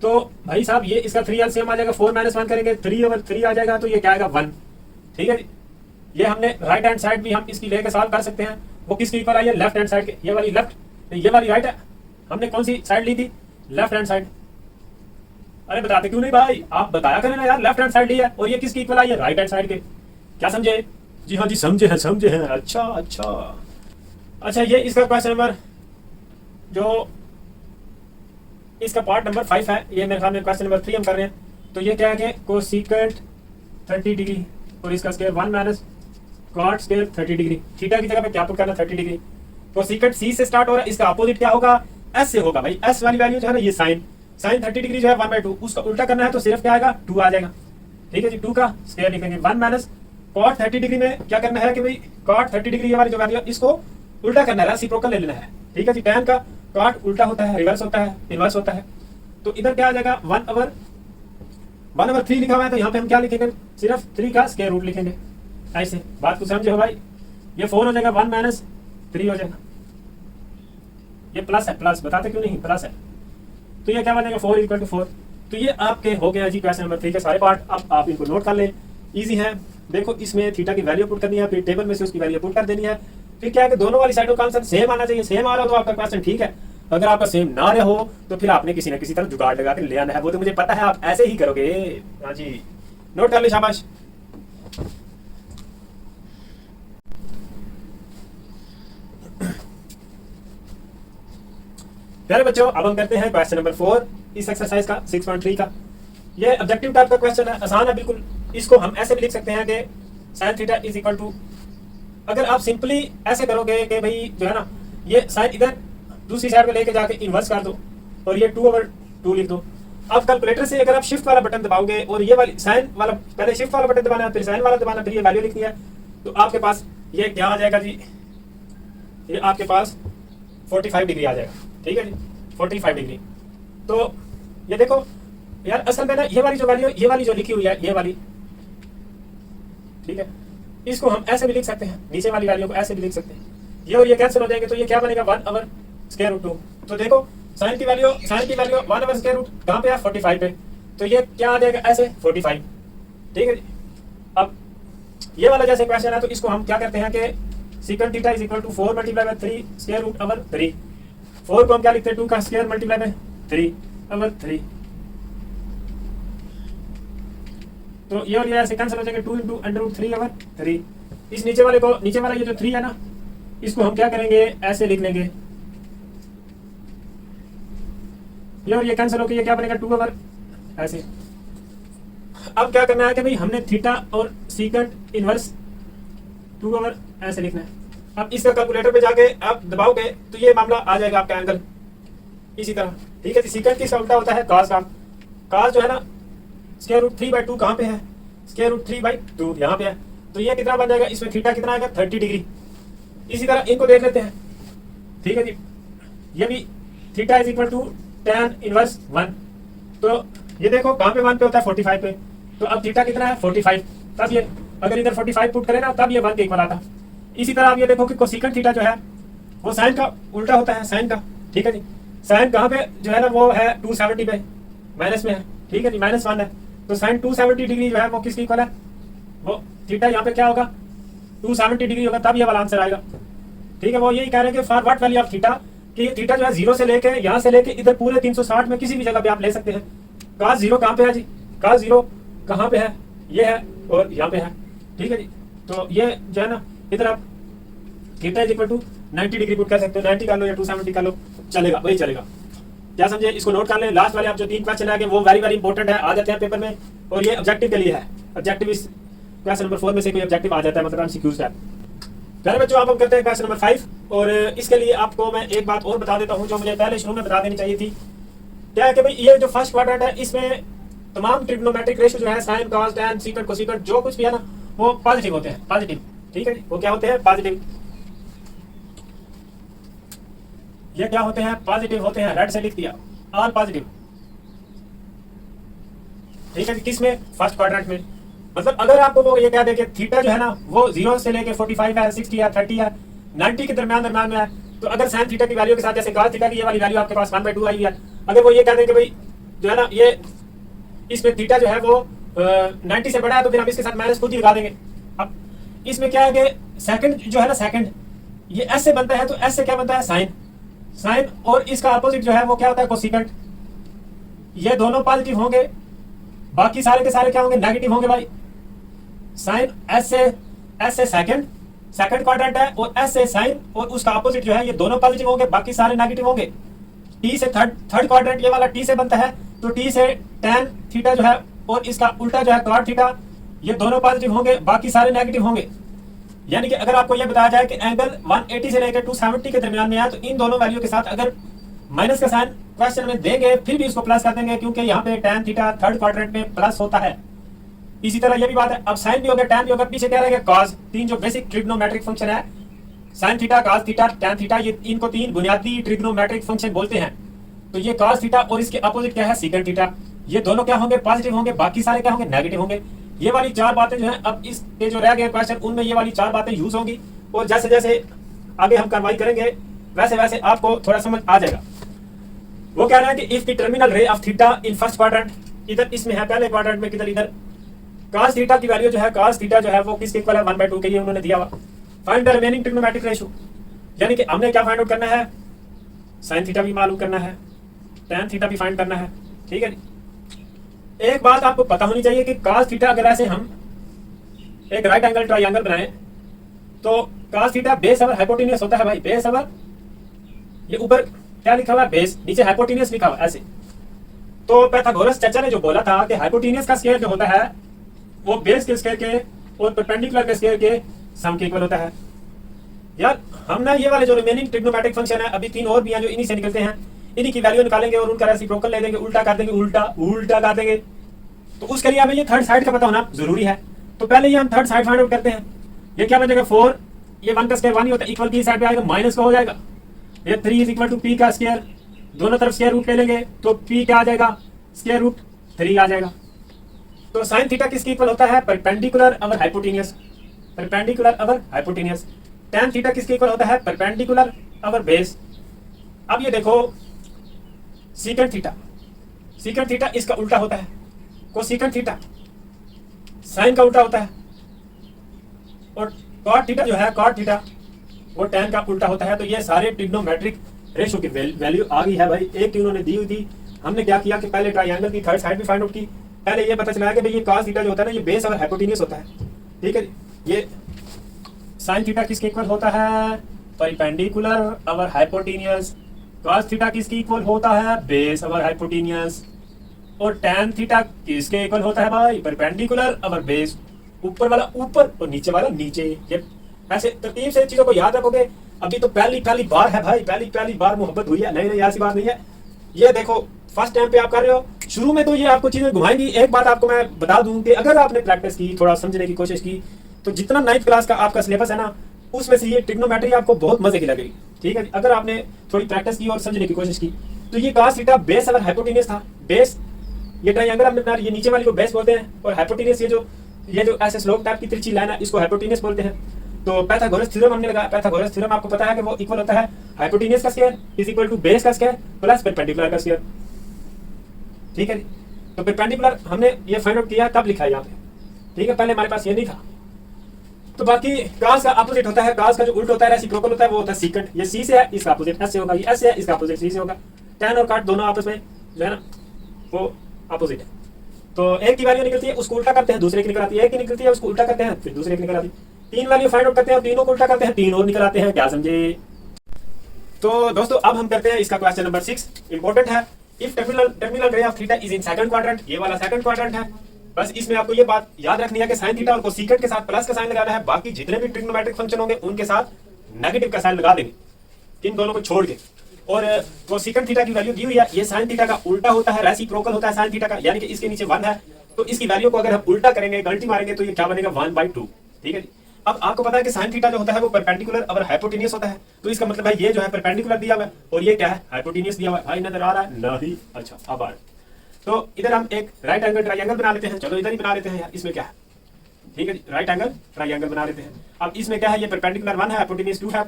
तो भाई साहब ये इसका 3 एलसीएम आ जाएगा, 4 माइनस 1 करेंगे 3/3 आ जाएगा, तो ये क्या आएगा 1, ठीक है जी। ये हमने राइट हैंड साइड भी हम इसकी लेके सॉल्व कर सकते हैं। वो किसके इक्वल आई है? लेफ्ट हैंड साइड के। ये वाली लेफ्ट, ये वाली राइट है। हमने कौन सी साइड ली थी? Left hand side. अरे बताते क्यों नहीं भाई, आप बताया करें ना यार। लेफ्ट हैंड साइड ली है और ये किसकी इक्वल आई है? राइट हैंड साइड के। क्या समझे? जी हाँ जी, समझे हैं, समझे हैं। अच्छा अच्छा अच्छा, ये इसका क्वेश्चन नंबर जो इसका पार्ट नंबर 5 है, ये मेरे ख्याल में क्वेश्चन नंबर 3 हम कर रहे हैं। तो ये क्या है कि कोसेकेंट 30 डिग्री और इसका square 1 minus cot square 30 degree. Theta की जगह पे क्या पुट करना? 30 डिग्री। कोसेकेंट सी से स्टार्ट हो रहा है, इसका अपोजिट क्या होगा? एस से होगा भाई। एस वाली वैल्यू जो है ना, ये साइन 30 डिग्री जो है 1/2, उसका उल्टा करना है तो सिर्फ क्या आएगा? 2 आ जाएगा। ठीक है जी, 2 का स्क्वायर लिखेंगे। 1 माइनस कॉट 30 डिग्री में क्या करना है कि भाई कॉट 30 डिग्री ये वाली जो वैल्यू है इसको उल्टा करना है, रेसिप्रोकल ले लेना है। ठीक है जी, tan का कॉट उल्टा होता है, रिवर्स होता है, इनवर्स होता है। तो इधर क्या आ जाएगा? 1/3 लिखा हुआ है, तो यहाँ पे हम क्या लिखेंगे? सिर्फ 3 का स्क्वायर रूट लिखेंगे। ऐसे बात को समझे हो भाई? ये 4 हो जाएगा, 1 माइनस 3 हो जाएगा। ये प्लस है, प्लस बताते क्यों नहीं? प्लस है। तो ये क्या बनेगा? 4 इक्वल टू 4। तो ये आपके हो गया जी क्वेश्चन नंबर 3 के सारे पार्ट। अब आप इनको नोट कर लें, इजी है। देखो इसमें थीटा की वैल्यू पुट करनी है, फिर टेबल में से उसकी वैल्यू पुट कर देनी है। फिर क्या है कि दोनों वाली साइडों का आंसर सेम आना चाहिए। सेम आ रहा हो तो आपका क्वेश्चन ठीक है। अगर आपका सेम ना रहा हो तो फिर आपने किसी न किसी तरह जुगाड़ लगा के ले आना है। वो तो मुझे पता है, आप ऐसे ही करोगे। हाँ जी, नोट कर ले, शाबाश। प्यारे बच्चों, अब हम करते हैं क्वेश्चन नंबर 4 इस एक्सरसाइज का 6.3 का। ये ऑब्जेक्टिव टाइप का क्वेश्चन है, आसान है बिल्कुल। इसको हम ऐसे भी लिख सकते हैं कि sin theta is equal to, अगर आप सिंपली ऐसे करोगे कि भाई जो है ना, ये साइन इधर दूसरी साइड में लेके जाके इन्वर्स कर दो और ये 2/2 लिख दो। अब कैलकुलेटर से अगर आप शिफ्ट वाला बटन दबाओगे और ये वाली साइन वाला, पहले शिफ्ट वाला बटन दबाना है, फिर साइन वाला दबाना, फिर ये वैल्यू लिखनी है, तो आपके पास ये क्या आ जाएगा जी? ये आपके पास 45 डिग्री आ जाएगा। ठीक है जी, 45 डिग्री। तो ये देखो यार, असल में ना ये वाली जो वैल्यू, ये वाली जो लिखी हुई है, ये वाली, ठीक है, इसको हम ऐसे भी लिख सकते हैं, नीचे वाली वैल्यू को ऐसे भी लिख सकते हैं। ये और ये कैंसिल हो जाएंगे, तो ये क्या बनेगा? 1/√2। तो देखो साइन की वैल्यू 1/√2 कहाँ पे है? 45 पे। तो ये क्या आ जाएगा? ऐसे 45। ठीक है जी। अब ये वाला जैसे क्वेश्चन है, तो इसको हम क्या करते हैं कि secant theta is equal to 4 × 3 √3। 4 को हम क्या लिखते हैं? 2 का स्क्वायर मल्टीप्लाई में 3/3। तो ये और ये ऐसे कैंसिल हो जाएंगे, 2 × √3/3। इस नीचे वाले को, नीचे वाला ये जो 3 है ना, इसको हम क्या करेंगे? ऐसे लिख लेंगे। ये और ये कैंसिल होकर ये क्या बनेगा? 2/, ऐसे। अब क्या करना है कि भाई हमने थीटा और सीकेंट इनवर्स 2/, ऐसे लिखना है। अब इसका कैलकुलेटर पे जाके आप दबाओगे तो ये मामला आ जाएगा आपका एंगल इसी तरह। ठीक है, सीकेंट किसका उल्टा होता है? कॉस का। कॉस जो है ना, √3/2 कहाँ पे है? √3/2 यहाँ पे है। तो ये कितना बन जाएगा? इसमें थीटा कितना आएगा? 30 डिग्री। इसी तरह इनको देख लेते हैं। ठीक है जी, ये भी theta is equal to tan inverse 1। तो ये देखो कहाँ पे 1 पे होता है? 45 पे। तो अब थीटा कितना है? 45। तब ये अगर इधर 45 पुट करें ना, तब ये 1 के इक्वल आता। इसी तरह आप ये देखो कि कोसेकेंट थीटा जो है वो साइन का उल्टा होता है, साइन का। ठीक है जी, साइन कहाँ पे जो है ना, वो है 270 पे, माइनस में है। ठीक है जी, -1 है। तो साइन 270 डिग्री जो है वो किसकी इक्वल है? वो थीटा यहाँ पे क्या होगा? 270 डिग्री होगा, तब ये वाला आंसर आएगा। ठीक है, वो यही कह रहे हैं कि for what value of theta, कि थीटा जो है 0 से लेके यहाँ से लेके इधर पूरे 360 में किसी भी जगह पे आप ले सकते हैं। cos 0 कहाँ पे है जी? cos 0 कहाँ पे है? ये है और यहाँ पे है। ठीक है जी, तो ये जो है ना, इधर आप theta is equal to 90 degree put कर सकते हो। 90 कर लो या 270 कर लो, चलेगा, वही चलेगा। क्या समझे? इसको नोट कर लें। लास्ट वाले आप जो 3 क्वेश्चन आगे, वो वेरी वेरी इंपॉर्टेंट है, आ जाते हैं पेपर में। और ये ऑब्जेक्टिव के लिए है। ऑब्जेक्टिव इस क्वेश्चन नंबर 4 में से कोई ऑब्जेक्टिव आ जाता है, मतलब एमसीक्यूज टाइप। चलिए बच्चों, अब हम करते हैं क्वेश्चन नंबर 5। और इसके लिए आपको मैं एक बात और बता देता हूँ जो मुझे पहले शुरू में बता देनी चाहिए थी। क्या है कि भाई ये जो फर्स्ट क्वाड्रेंट है, इसमें तमाम ट्रिग्नोमेट्रिक रेशियो जो है, sine, cos, tan, secant, cosecant, जो कुछ भी है ना, वो पॉजिटिव होते हैं। पॉजिटिव, ठीक है जी, वो क्या होते हैं? पॉजिटिव। ये क्या होते हैं? पॉजिटिव होते हैं। रेड से लिख दिया, ऑल पॉजिटिव। ठीक है जी, किसमें? फर्स्ट क्वाड्रेंट में। मतलब अगर आपको वो ये कह दे कि थीटा जो है ना वो 0 से लेके 45 है, 60 है, 30 है, 90 के दरमियान में है, तो अगर साइन थीटा की वैल्यू के साथ, जैसे cos थीटा की ये वाली वैल्यू आपके पास 1/2 आई है, अगर वो ये कह दे कि भाई जो है ना, ये इसमें थीटा जो है वो 90 से बड़ा है, तो फिर हम इसके साथ माइनस खुद ही लगा देंगे। अब इसमें क्या है कि सेकंड जो है ना, सेकंड ये एस से बनता है, तो एस से क्या बनता है, साइन। साइन और इसका अपोजिट जो है वो क्या होता है, कोसिकेंट। ये दोनों पॉजिटिव होंगे, बाकी सारे के सारे क्या होंगे, नेगेटिव होंगे भाई। साइन एस से सेकंड, सेकंड क्वाड्रेंट है, और एस से साइन और उसका अपोजिट जो है, ये दोनों पॉजिटिव होंगे, बाकी सारे नेगेटिव होंगे। टी से थर्ड क्वाड्रेंट, ये वाला टी से बनता है, तो टी से tan थीटा जो है और इसका उल्टा जो है cot थीटा, ये दोनों पॉजिटिव होंगे, बाकी सारे नेगेटिव होंगे। यानी कि अगर आपको यह बताया जाए कि एंगल 180 से लेकर 270 के दरमियान में है, तो इन दोनों वैल्यू के साथ अगर माइनस का साइन क्वेश्चन में देंगे फिर भी इसको प्लस कर देंगे, क्योंकि यहाँ पे tan थीटा थर्ड क्वाड्रेंट में प्लस होता है। इसी तरह ये भी बात है, अब साइन भी होगा, tan भी होगा, पीछे क्या रहेगा, cos। तीन जो बेसिक ट्रिग्नोमेट्रिक फंक्शन है, sine theta, cos theta, tan theta, ये इनको तीन बुनियादी ट्रिग्नोमेट्रिक फंक्शन बोलते हैं। तो ये cos थीटा और इसके अपोजिट क्या है, secant थीटा, ये दोनों क्या होंगे, पॉजिटिव होंगे, बाकी सारे क्या होंगे, नेगेटिव होंगे। ये वाली चार बातें जो हैं, अब इसके जो रह गए क्वेश्चन उनमें ये वाली चार बातें यूज होंगी, और जैसे जैसे आगे हम कार्रवाई करेंगे वैसे वैसे आपको थोड़ा समझ आ जाएगा। वो कह रहा है कि if the terminal ray of theta in first quadrant, इधर इसमें है पहले क्वाड्रेंट में, किधर इधर, cos थीटा की वैल्यू जो है, cos थीटा जो है वो किसके इक्वल है, 1/2 के, ये उन्होंने दिया हुआ। Find the remaining trigonometric ratio, यानी कि हमने क्या फाइंड आउट करना है, sin थीटा भी मालूम करना है, tan थीटा भी फाइंड करना है, ठीक है जी। एक बात आपको पता होनी चाहिए कि cos थीटा अगर ऐसे हम एक राइट एंगल ट्रायंगल बनाएं, तो cos theta base over hypotenuse होता है भाई, बेस ओवर, ये ऊपर क्या लिखा हुआ है, बेस, नीचे हाइपोटेन्यूस लिखा हुआ है ऐसे। तो पाइथागोरस चाचा ने जो बोला था कि हाइपोटेन्यूस का स्क्वायर जो होता है वो बेस के स्क्वायर के और परपेंडिकुलर के स्क्वायर के सम के इक्वल होता है। यार हम ना ये वाले जो रिमेनिंग ट्रिग्नोमेट्रिक फंक्शन है, अभी तीन और भी हैं जो इन्हीं से निकलते हैं, इन्हीं की वैल्यू निकालेंगे और उनका रेसिप्रोकल ले देंगे, उल्टा कर देंगे, उल्टा कर देंगे। तो उसके लिए हमें ये थर्ड साइड का पता होना जरूरी है। तो पहले ये हम थर्ड साइड फाइंड आउट करते हैं। ये क्या बनेगा, 4, ये 1 का स्क्वायर 1 ही होता है, इक्वल की साइड पे आएगा, माइनस का हो जाएगा। ये 3 इज इक्वल टू पी का स्क्वायर, दोनों तरफ स्क्वायर रूट ले लेंगे, तो पी क्या आ जाएगा, स्क्वायर रूट 3 आ जाएगा। तो साइन थीटा किसके इक्वल होता है, perpendicular over hypotenuse, perpendicular over hypotenuse. tan theta किसके इक्वल होता है, परपेंडिकुलर ओवर बेस। अब ये देखो सीकेंट थीटा, सीकेंट थीटा इसका उल्टा होता है, कोसीकेंट थीटा साइन का उल्टा होता है, और कॉट थीटा जो है, कॉट थीटा वो tan का उल्टा होता है। तो ये सारे ट्रिग्नोमेट्रिक रेशियो की वैल्यू आ गई है भाई, एक की उन्होंने दी हुई थी। हमने क्या किया कि पहले ट्रायंगल की थर्ड साइड भी फाइंड आउट की। पहले ये पता चला कि भाई ये cos थीटा जो होता है ना, ये बेस और हाइपोटेन्यूस होता है, ठीक है। ये sin थीटा किसके इक्वल होता है, perpendicular over hypotenuse. cos theta किसके इक्वल होता है, बेस ओवर हाइपोटेन्यूस। और tan थीटा किसके इक्वल होता है भाई, परपेंडिकुलर ओवर बेस। ऊपर वाला ऊपर और नीचे वाला नीचे। ये ऐसे तरतीब से चीजों को याद रखोगे। अभी तो पहली बार है भाई, पहली बार मोहब्बत हुई है, नहीं ऐसी बात नहीं है। ये देखो फर्स्ट टाइम पे आप कर रहे हो, शुरू में तो ये आपको चीजें घुमाएंगी। एक बात आपको मैं बता दूं कि अगर आपने प्रैक्टिस की, थोड़ा समझने की कोशिश की, तो जितना 9th क्लास का आपका सिलेबस है ना, उसमें से ये ट्रिग्नोमेट्री आपको बहुत मजे की लगेगी, ठीक है। अगर आपने थोड़ी प्रैक्टिस की और समझने की कोशिश की, तो ये cos थीटा बेस अगर हाइपोटेन्यूस था, बेस ये ट्रायंगल हमने बना, ये नीचे वाली को बेस बोलते हैं, और हाइपोटेन्यूस ये जो ऐसे स्लोप टाइप की तिरछी लाइन है, इसको हाइपोटेन्यूस बोलते हैं। तो पाइथागोरस थ्योरम हमने लगाया। पाइथागोरस थ्योरम आपको पता है कि वो इक्वल होता है हाइपोटेन्यूस का square is equal to base का स्क्वायर प्लस परपेंडिकुलर का स्क्वायर, ठीक है। तो परपेंडिकुलर हमने ये फाइंड आउट किया, तब लिखा है यहाँ पे, ठीक है। पहले हमारे पास ये नहीं था। तो बाकी cos का अपोजिट होता है, cos का जो उल्ट होता है, रेसिप्रोकल होता है, वो होता है सीकेंट। ये c से है, इसका अपोजिट s से होगा, ये s से है, इसका अपोजिट c से होगा। tan और cot दोनों आपस में जो है ना वो अपोजिट है। तो एक की वैल्यू निकलती है, उसको उल्टा करते हैं, दूसरे की निकल आती है। एक की निकलती है, उसको उल्टा करते हैं, फिर दूसरे की निकल आती है। तीन वैल्यू फाइंड आउट करते हैं, तीनों को उल्टा करते हैं, तीन और निकल आते हैं। क्या समझे? तो दोस्तों अब हम करते हैं इसका क्वेश्चन नंबर 6, इंपॉर्टेंट है। If terminal ray of theta is in second quadrant, ये वाला सेकंड क्वाड्रेंट है। बस इसमें आपको ये बात याद रखनी है कि साइन थीटा और कोसेकेंट के साथ प्लस का साइन लगाना है, बाकी जितने भी ट्रिग्नोमेट्रिक फंक्शन होंगे उनके साथ नेगेटिव का साइन लगा देंगे, इन दोनों को छोड़ के। और कोसेकेंट थीटा की वैल्यू दी हुई है, ये साइन थीटा का उल्टा होता है, रेसिप्रोकल होता है साइन थीटा का, यानी कि इसके नीचे 1 है, तो इसकी वैल्यू को अगर हम उल्टा करेंगे, गलती मारेंगे, तो ये क्या बनेगा 1/2, ठीक है जी। अब आपको पता है कि साइन थीटा जो होता है वो परपेंडिकुलर और हाइपोटेन्यूस होता है, तो इसका मतलब है ये जो है परपेंडिकुलर दिया हुआ है और ये क्या है, हाइपोटेन्यूस दिया हुआ है। भाई नजर आ रहा है? नहीं। अच्छा अब आ रहा है। तो इधर हम एक राइट एंगल ट्रायंगल बना लेते हैं। चलो इधर ही बना लेते हैं यार, इसमें क्या है, ठीक है जी, राइट एंगल ट्रायंगल बना लेते हैं। अब इसमें क्या है, ये परपेंडिकुलर 1 है, हाइपोटेन्यूस 2 है।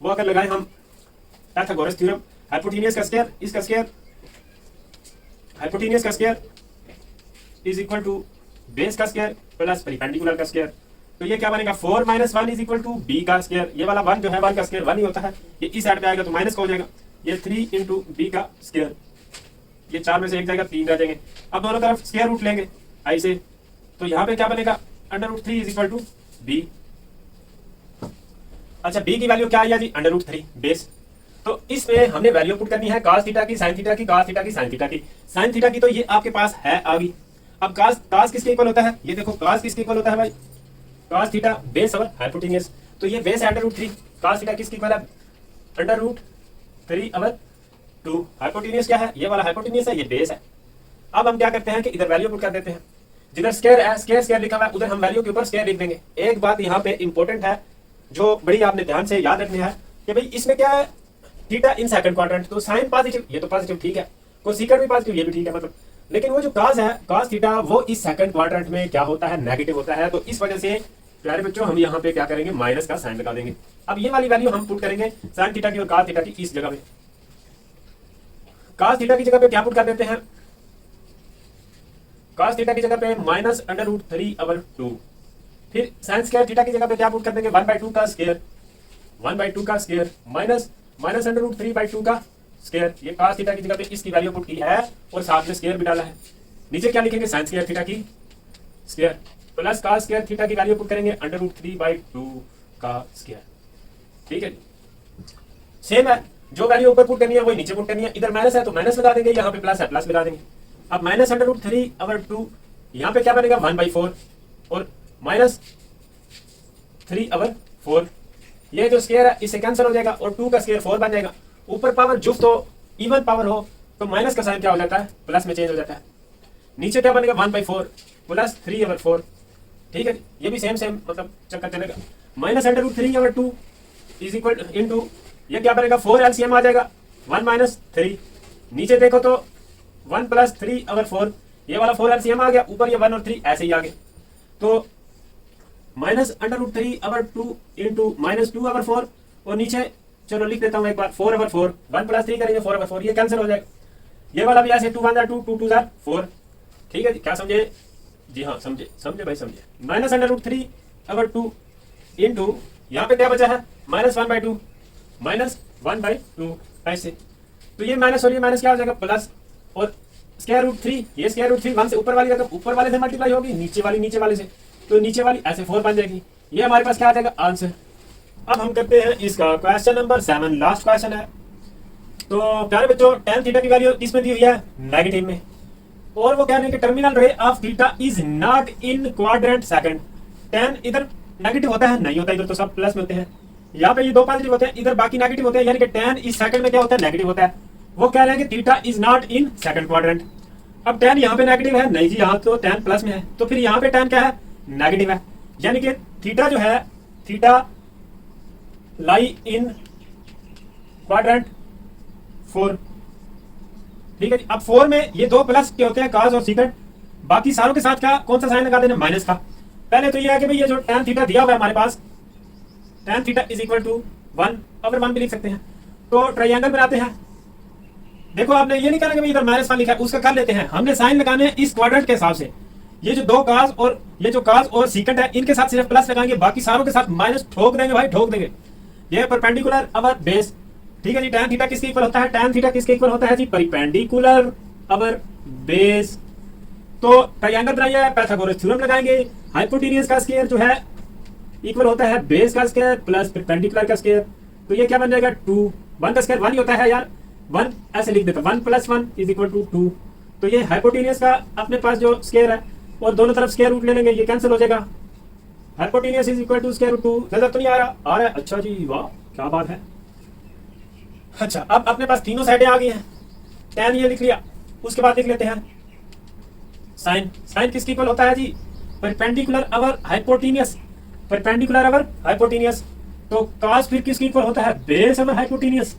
वो अगर लगाए हम पाइथागोरस थ्योरम, हाइपोटेन्यूस का स्क्वायर, इसका स्क्वायर, हाइपोटेन्यूस का square is equal to base का स्क्वायर प्लस परपेंडिकुलर का स्क्वायर। तो ये क्या बनेगा 4 - 1 इज इक्वल टू बी का स्क्वायर। ये वाला 1 जो है 1 का स्क्वायर 1 ही होता है, ये इस साइड पे आएगा तो माइनस का हो जाएगा। ये 3 इंटू बी का स्क्वायर, ये 4 में से एक जाएगा 3 रह जाएंगे। अब दोनों तरफ स्क्वायर रूट लेंगे ऐसे, तो यहाँ पे क्या बनेगा √3 इज इक्वल टू बी। अच्छा बी की वैल्यू क्या आई जी √3 बेस। तो इसमें हमने वैल्यू पुट करनी है cos थीटा की, sin थीटा की, cos थीटा की, sin थीटा की। sin थीटा की तो ये आपके पास है आ गई। अब cos किसके इक्वल होता है, ये देखो cos किसके इक्वल होता है भाई, cos थीटा बेस और हाइपोटेन्यूज। तो ये बेस है √3, cos थीटा किसके इक्वल है √3/2। हाइपोटेन्यूज क्या है, ये वाला हाइपोटेन्यूज है, ये बेस है। अब हम क्या करते हैं कि इधर वैल्यू पुट कर देते हैं, जिधर स्क्वायर है स्क्वायर लिखा हुआ है उधर हम वैल्यू के ऊपर स्क्वायर लिख देंगे। एक बात यहाँ पे इंपॉर्टेंट है जो बड़ी आपने ध्यान से याद रखनी है कि भाई इसमें क्या है थीटा इन सेकंड क्वाड्रेंट, तो साइन पॉजिटिव ये तो पॉजिटिव ठीक है, कोसेकेंट भी पॉजिटिव ये भी ठीक है मतलब, लेकिन वो जो cos है cos थीटा वो इस सेकंड क्वाड्रेंट में क्या होता है नेगेटिव होता है। तो इस वजह से प्यारे बच्चों हम यहाँ पे क्या करेंगे माइनस का साइन लगा देंगे। अब ये वाली वैल्यू हम पुट करेंगे साइन थीटा की और cos थीटा की इस जगह पे। cos थीटा की जगह पे क्या पुट कर देते हैं, cos थीटा की जगह पे -√3/2। फिर sin स्क्वायर थीटा की जगह पे क्या पुट कर देंगे 1/2 का स्क्वायर, 1/2 का स्क्वायर माइनस -√3/2 का स्क्वायर। ये cos थीटा की जगह पे इसकी वैल्यू पुट की है और साथ में स्क्वायर भी डाला है। नीचे क्या लिखेंगे sin स्क्वायर थीटा की square plus cos square theta की वैल्यू पुट करेंगे √3/2 का स्क्वायर। ठीक है सेम है, जो वैल्यू ऊपर पुट करनी है वही नीचे पुट करनी है। इधर माइनस है तो माइनस लगा देंगे, यहाँ पे प्लस है प्लस लगा देंगे। अब -√3/2 यहाँ पे क्या बनेगा 1/4 और -3/4। ये जो स्क्वायर है इससे कैंसिल हो जाएगा और 2 का स्क्वायर 4 बन जाएगा। ऊपर पावर जुफ तो इवन पावर हो तो माइनस का साइन क्या हो जाता है प्लस में चेंज हो जाता है। नीचे क्या बनेगा 1/4 प्लस 3/4। ठीक है ये भी सेम मतलब चक्कर चलेगा। -√3/2 इज इक्वल इनटू ये क्या बनेगा 4 LCM आ जाएगा 1 - 3। नीचे देखो तो 1 + 3/4, ये वाला 4 LCM आ गया, ऊपर ये 1 और 3 ऐसे ही आ गए। तो -√3/2 इंटू -2/4 और नीचे चलो लिख देता हूँ एक बार 4/4, 1 + 3 करेंगे 4/4, ये कैंसिल हो जाएगा। ये वाला भी ऐसे 2 × 2 2 × 4। ठीक है जी क्या समझे, जी हाँ समझे भाई समझे। -√3/2 इंटू यहाँ पे क्या बचा है -1/2 -1/2 ऐसे। तो ये माइनस और ये माइनस क्या हो जाएगा प्लस, और √3 ये √3 1 से ऊपर वाली रकम ऊपर वाले से मल्टीप्लाई होगी, नीचे वाली से, तो नीचे वाली ऐसे 4 बन जाएगी। ये हमारे पास क्या आ जाएगा आंसर। अब हम करते हैं इसका क्वेश्चन नंबर 7, लास्ट क्वेश्चन है। तो प्यारे बच्चों tan थीटा की वैल्यू इसमें दी हुई है नेगेटिव में, और वो कह रहे हैं कि terminal ray of theta is not in quadrant second. tan इधर नेगेटिव होता है नहीं होता, इधर तो सब प्लस में होते हैं। यहाँ पे ये 2 पॉजिटिव होते हैं, इधर बाकी नेगेटिव होते हैं, यानी कि tan इस सेकंड में क्या होता है नेगेटिव होता है। वो कह रहे हैं कि theta is not in second quadrant. अब tan यहाँ पे नेगेटिव है नहीं जी, यहाँ तो tan प्लस में है, तो फिर यहाँ पे tan क्या है नेगेटिव है, यानी कि थीटा जो है थीटा लाई इन क्वाड्रेंट 4। ठीक है जी। अब 4 में ये 2 प्लस के होते हैं cos और secant, बाकी सारों के साथ क्या कौन सा साइन लगा देना माइनस का। पहले तो ये है कि भाई ये जो tan थीटा दिया हुआ है हमारे पास tan theta is equal to 1 अगर 1 भी लिख सकते हैं। तो ट्रायंगल बनाते हैं। देखो आपने ये नहीं करना कि भाई इधर -1 लिखा है उसका कर लेते हैं, हमने साइन लगाने हैं इस क्वाड्रेंट के हिसाब से। ये जो 2 cos और ये जो cos और secant है इनके साथ सिर्फ प्लस लगाएंगे, बाकी सारों के साथ माइनस ठोक देंगे भाई ठोक देंगे। ये परपेंडिकुलर अवर बेस। ठीक है जी। tan थीटा किसके इक्वल होता है, tan थीटा किसके इक्वल होता है जी परपेंडिकुलर अवर बेस। तो ट्रायंगल बनाइए, पाइथागोरस थ्योरम लगाएंगे, हाइपोटेन्यूज का स्क्वायर जो है इक्वल होता है बेस का स्क्वायर प्लस परपेंडिकुलर का स्क्वायर। तो ये क्या बन जाएगा 2, 1 का स्क्वायर 1 ही होता है यार, 1 ऐसे लिख देता 1 + 1 इज इक्वल टू 2। तो ये हाइपोटेन्यूज का अपने पास जो स्क्वायर है और दोनों तरफ स्क्वायर रूट ले लेंगे, ये कैंसिल हो जाएगा। Hypotenuse is equal to √2। नजर तो नहीं आ रहा, आ रहा है, अच्छा जी वाह क्या बात है। अच्छा अब अपने पास तीनों साइडें आ गई हैं, tan ये लिख लिया, उसके बाद लिख लेते हैं साइन। साइन किसके इक्वल होता है जी परपेंडिकुलर अवर हाइपोटेन्यूज, परपेंडिकुलर अवर हाइपोटेन्यूज। तो cos फिर किसके इक्वल होता है बेस अवर हाइपोटेन्यूज।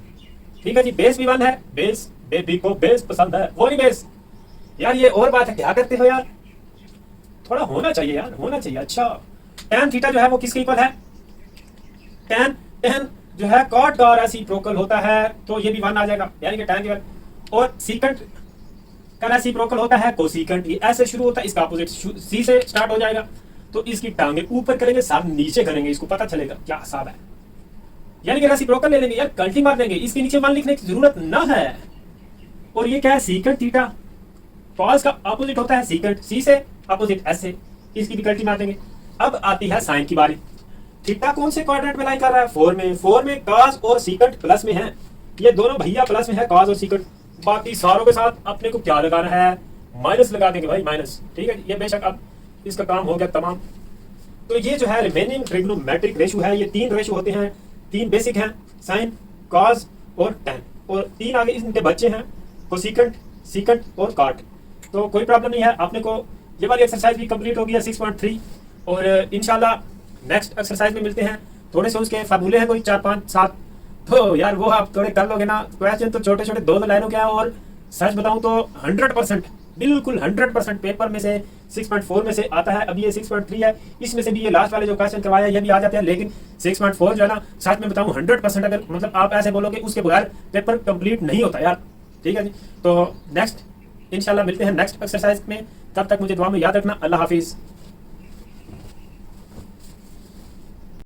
ठीक है जी। बेस भी 1 है, बेस बेबी को बेस पसंद है वो नहीं बेस यार, ये और बात है क्या करते हो यार, थोड़ा होना चाहिए यार होना चाहिए। अच्छा tan थीटा जो है वो किसके इक्वल है, tan जो है cot का रेसिप्रोकल होता है, तो ये भी 1 आ जाएगा, यानी कि tan इक्वल। और secant का रेसिप्रोकल होता है कोसिकेंट, ये ऐसे शुरू होता है, इसका अपोजिट सी से स्टार्ट हो जाएगा। तो इसकी टांगे ऊपर करेंगे, साथ नीचे करेंगे, इसको पता चलेगा क्या हिसाब है। यानी कि रेसिप्रोकल ले लेंगे यार, कल्टी मार देंगे, इसके नीचे मान लिखने की जरूरत ना है। और ये क्या है, सीकेंट थीटा, कॉस का अपोजिट होता है सीकेंट, सी से अपोजिट एस से, इसकी भी कल्टी मार देंगे। अब आती है साइन की बारी। थीटा कौन से क्वाड्रेंट में लाई कर रहा है, 4 में, 4 में कॉस और सीकेंट प्लस में है, ये दोनों भैया प्लस में है, कॉस और सीकेंट। बाकी सारों के साथ अपने को क्या लगाना है, माइनस लगा देंगे भाई, माइनस, ठीक है। ये बेशक अब इसका काम हो गया तमाम। तो ये जो है रिमेनिंग ट्रिग्नोमेट्रिक रेशियो है, ये 3 रेशियो होते हैं, 3 बेसिक हैं, साइन, कॉस और टेन, और 3 आगे इनके बच्चे हैं, कोसेकेंट, सीकेंट और कॉट। तो कोई प्रॉब्लम नहीं है, आपने को ये वाली एक्सरसाइज भी कंप्लीट हो गई है 6.3। और इंशाल्लाह नेक्स्ट एक्सरसाइज में मिलते हैं। थोड़े से उसके फार्मूले हैं कोई 4, 5, 7, तो यार वो आप थोड़े कर लोगे ना। क्वेश्चन तो छोटे छोटे 2 लाइनों के हैं, और सच बताऊं तो 100% बिल्कुल 100% पेपर में से 6.4 में से आता है। अभी ये 6.3 है, इसमें से भी ये लास्ट वाले जो क्वेश्चन करवाया ये भी आ जाते हैं, लेकिन 6.4 जो है ना, सच में बताऊं 100% अगर मतलब आप ऐसे बोलोगे उसके बगैर पेपर कंप्लीट नहीं होता यार, ठीक है जी। तो नेक्स्ट इंशाल्लाह मिलते हैं नेक्स्ट एक्सरसाइज में, तब तक मुझे दुआ में याद रखना। अल्लाह हाफिज़।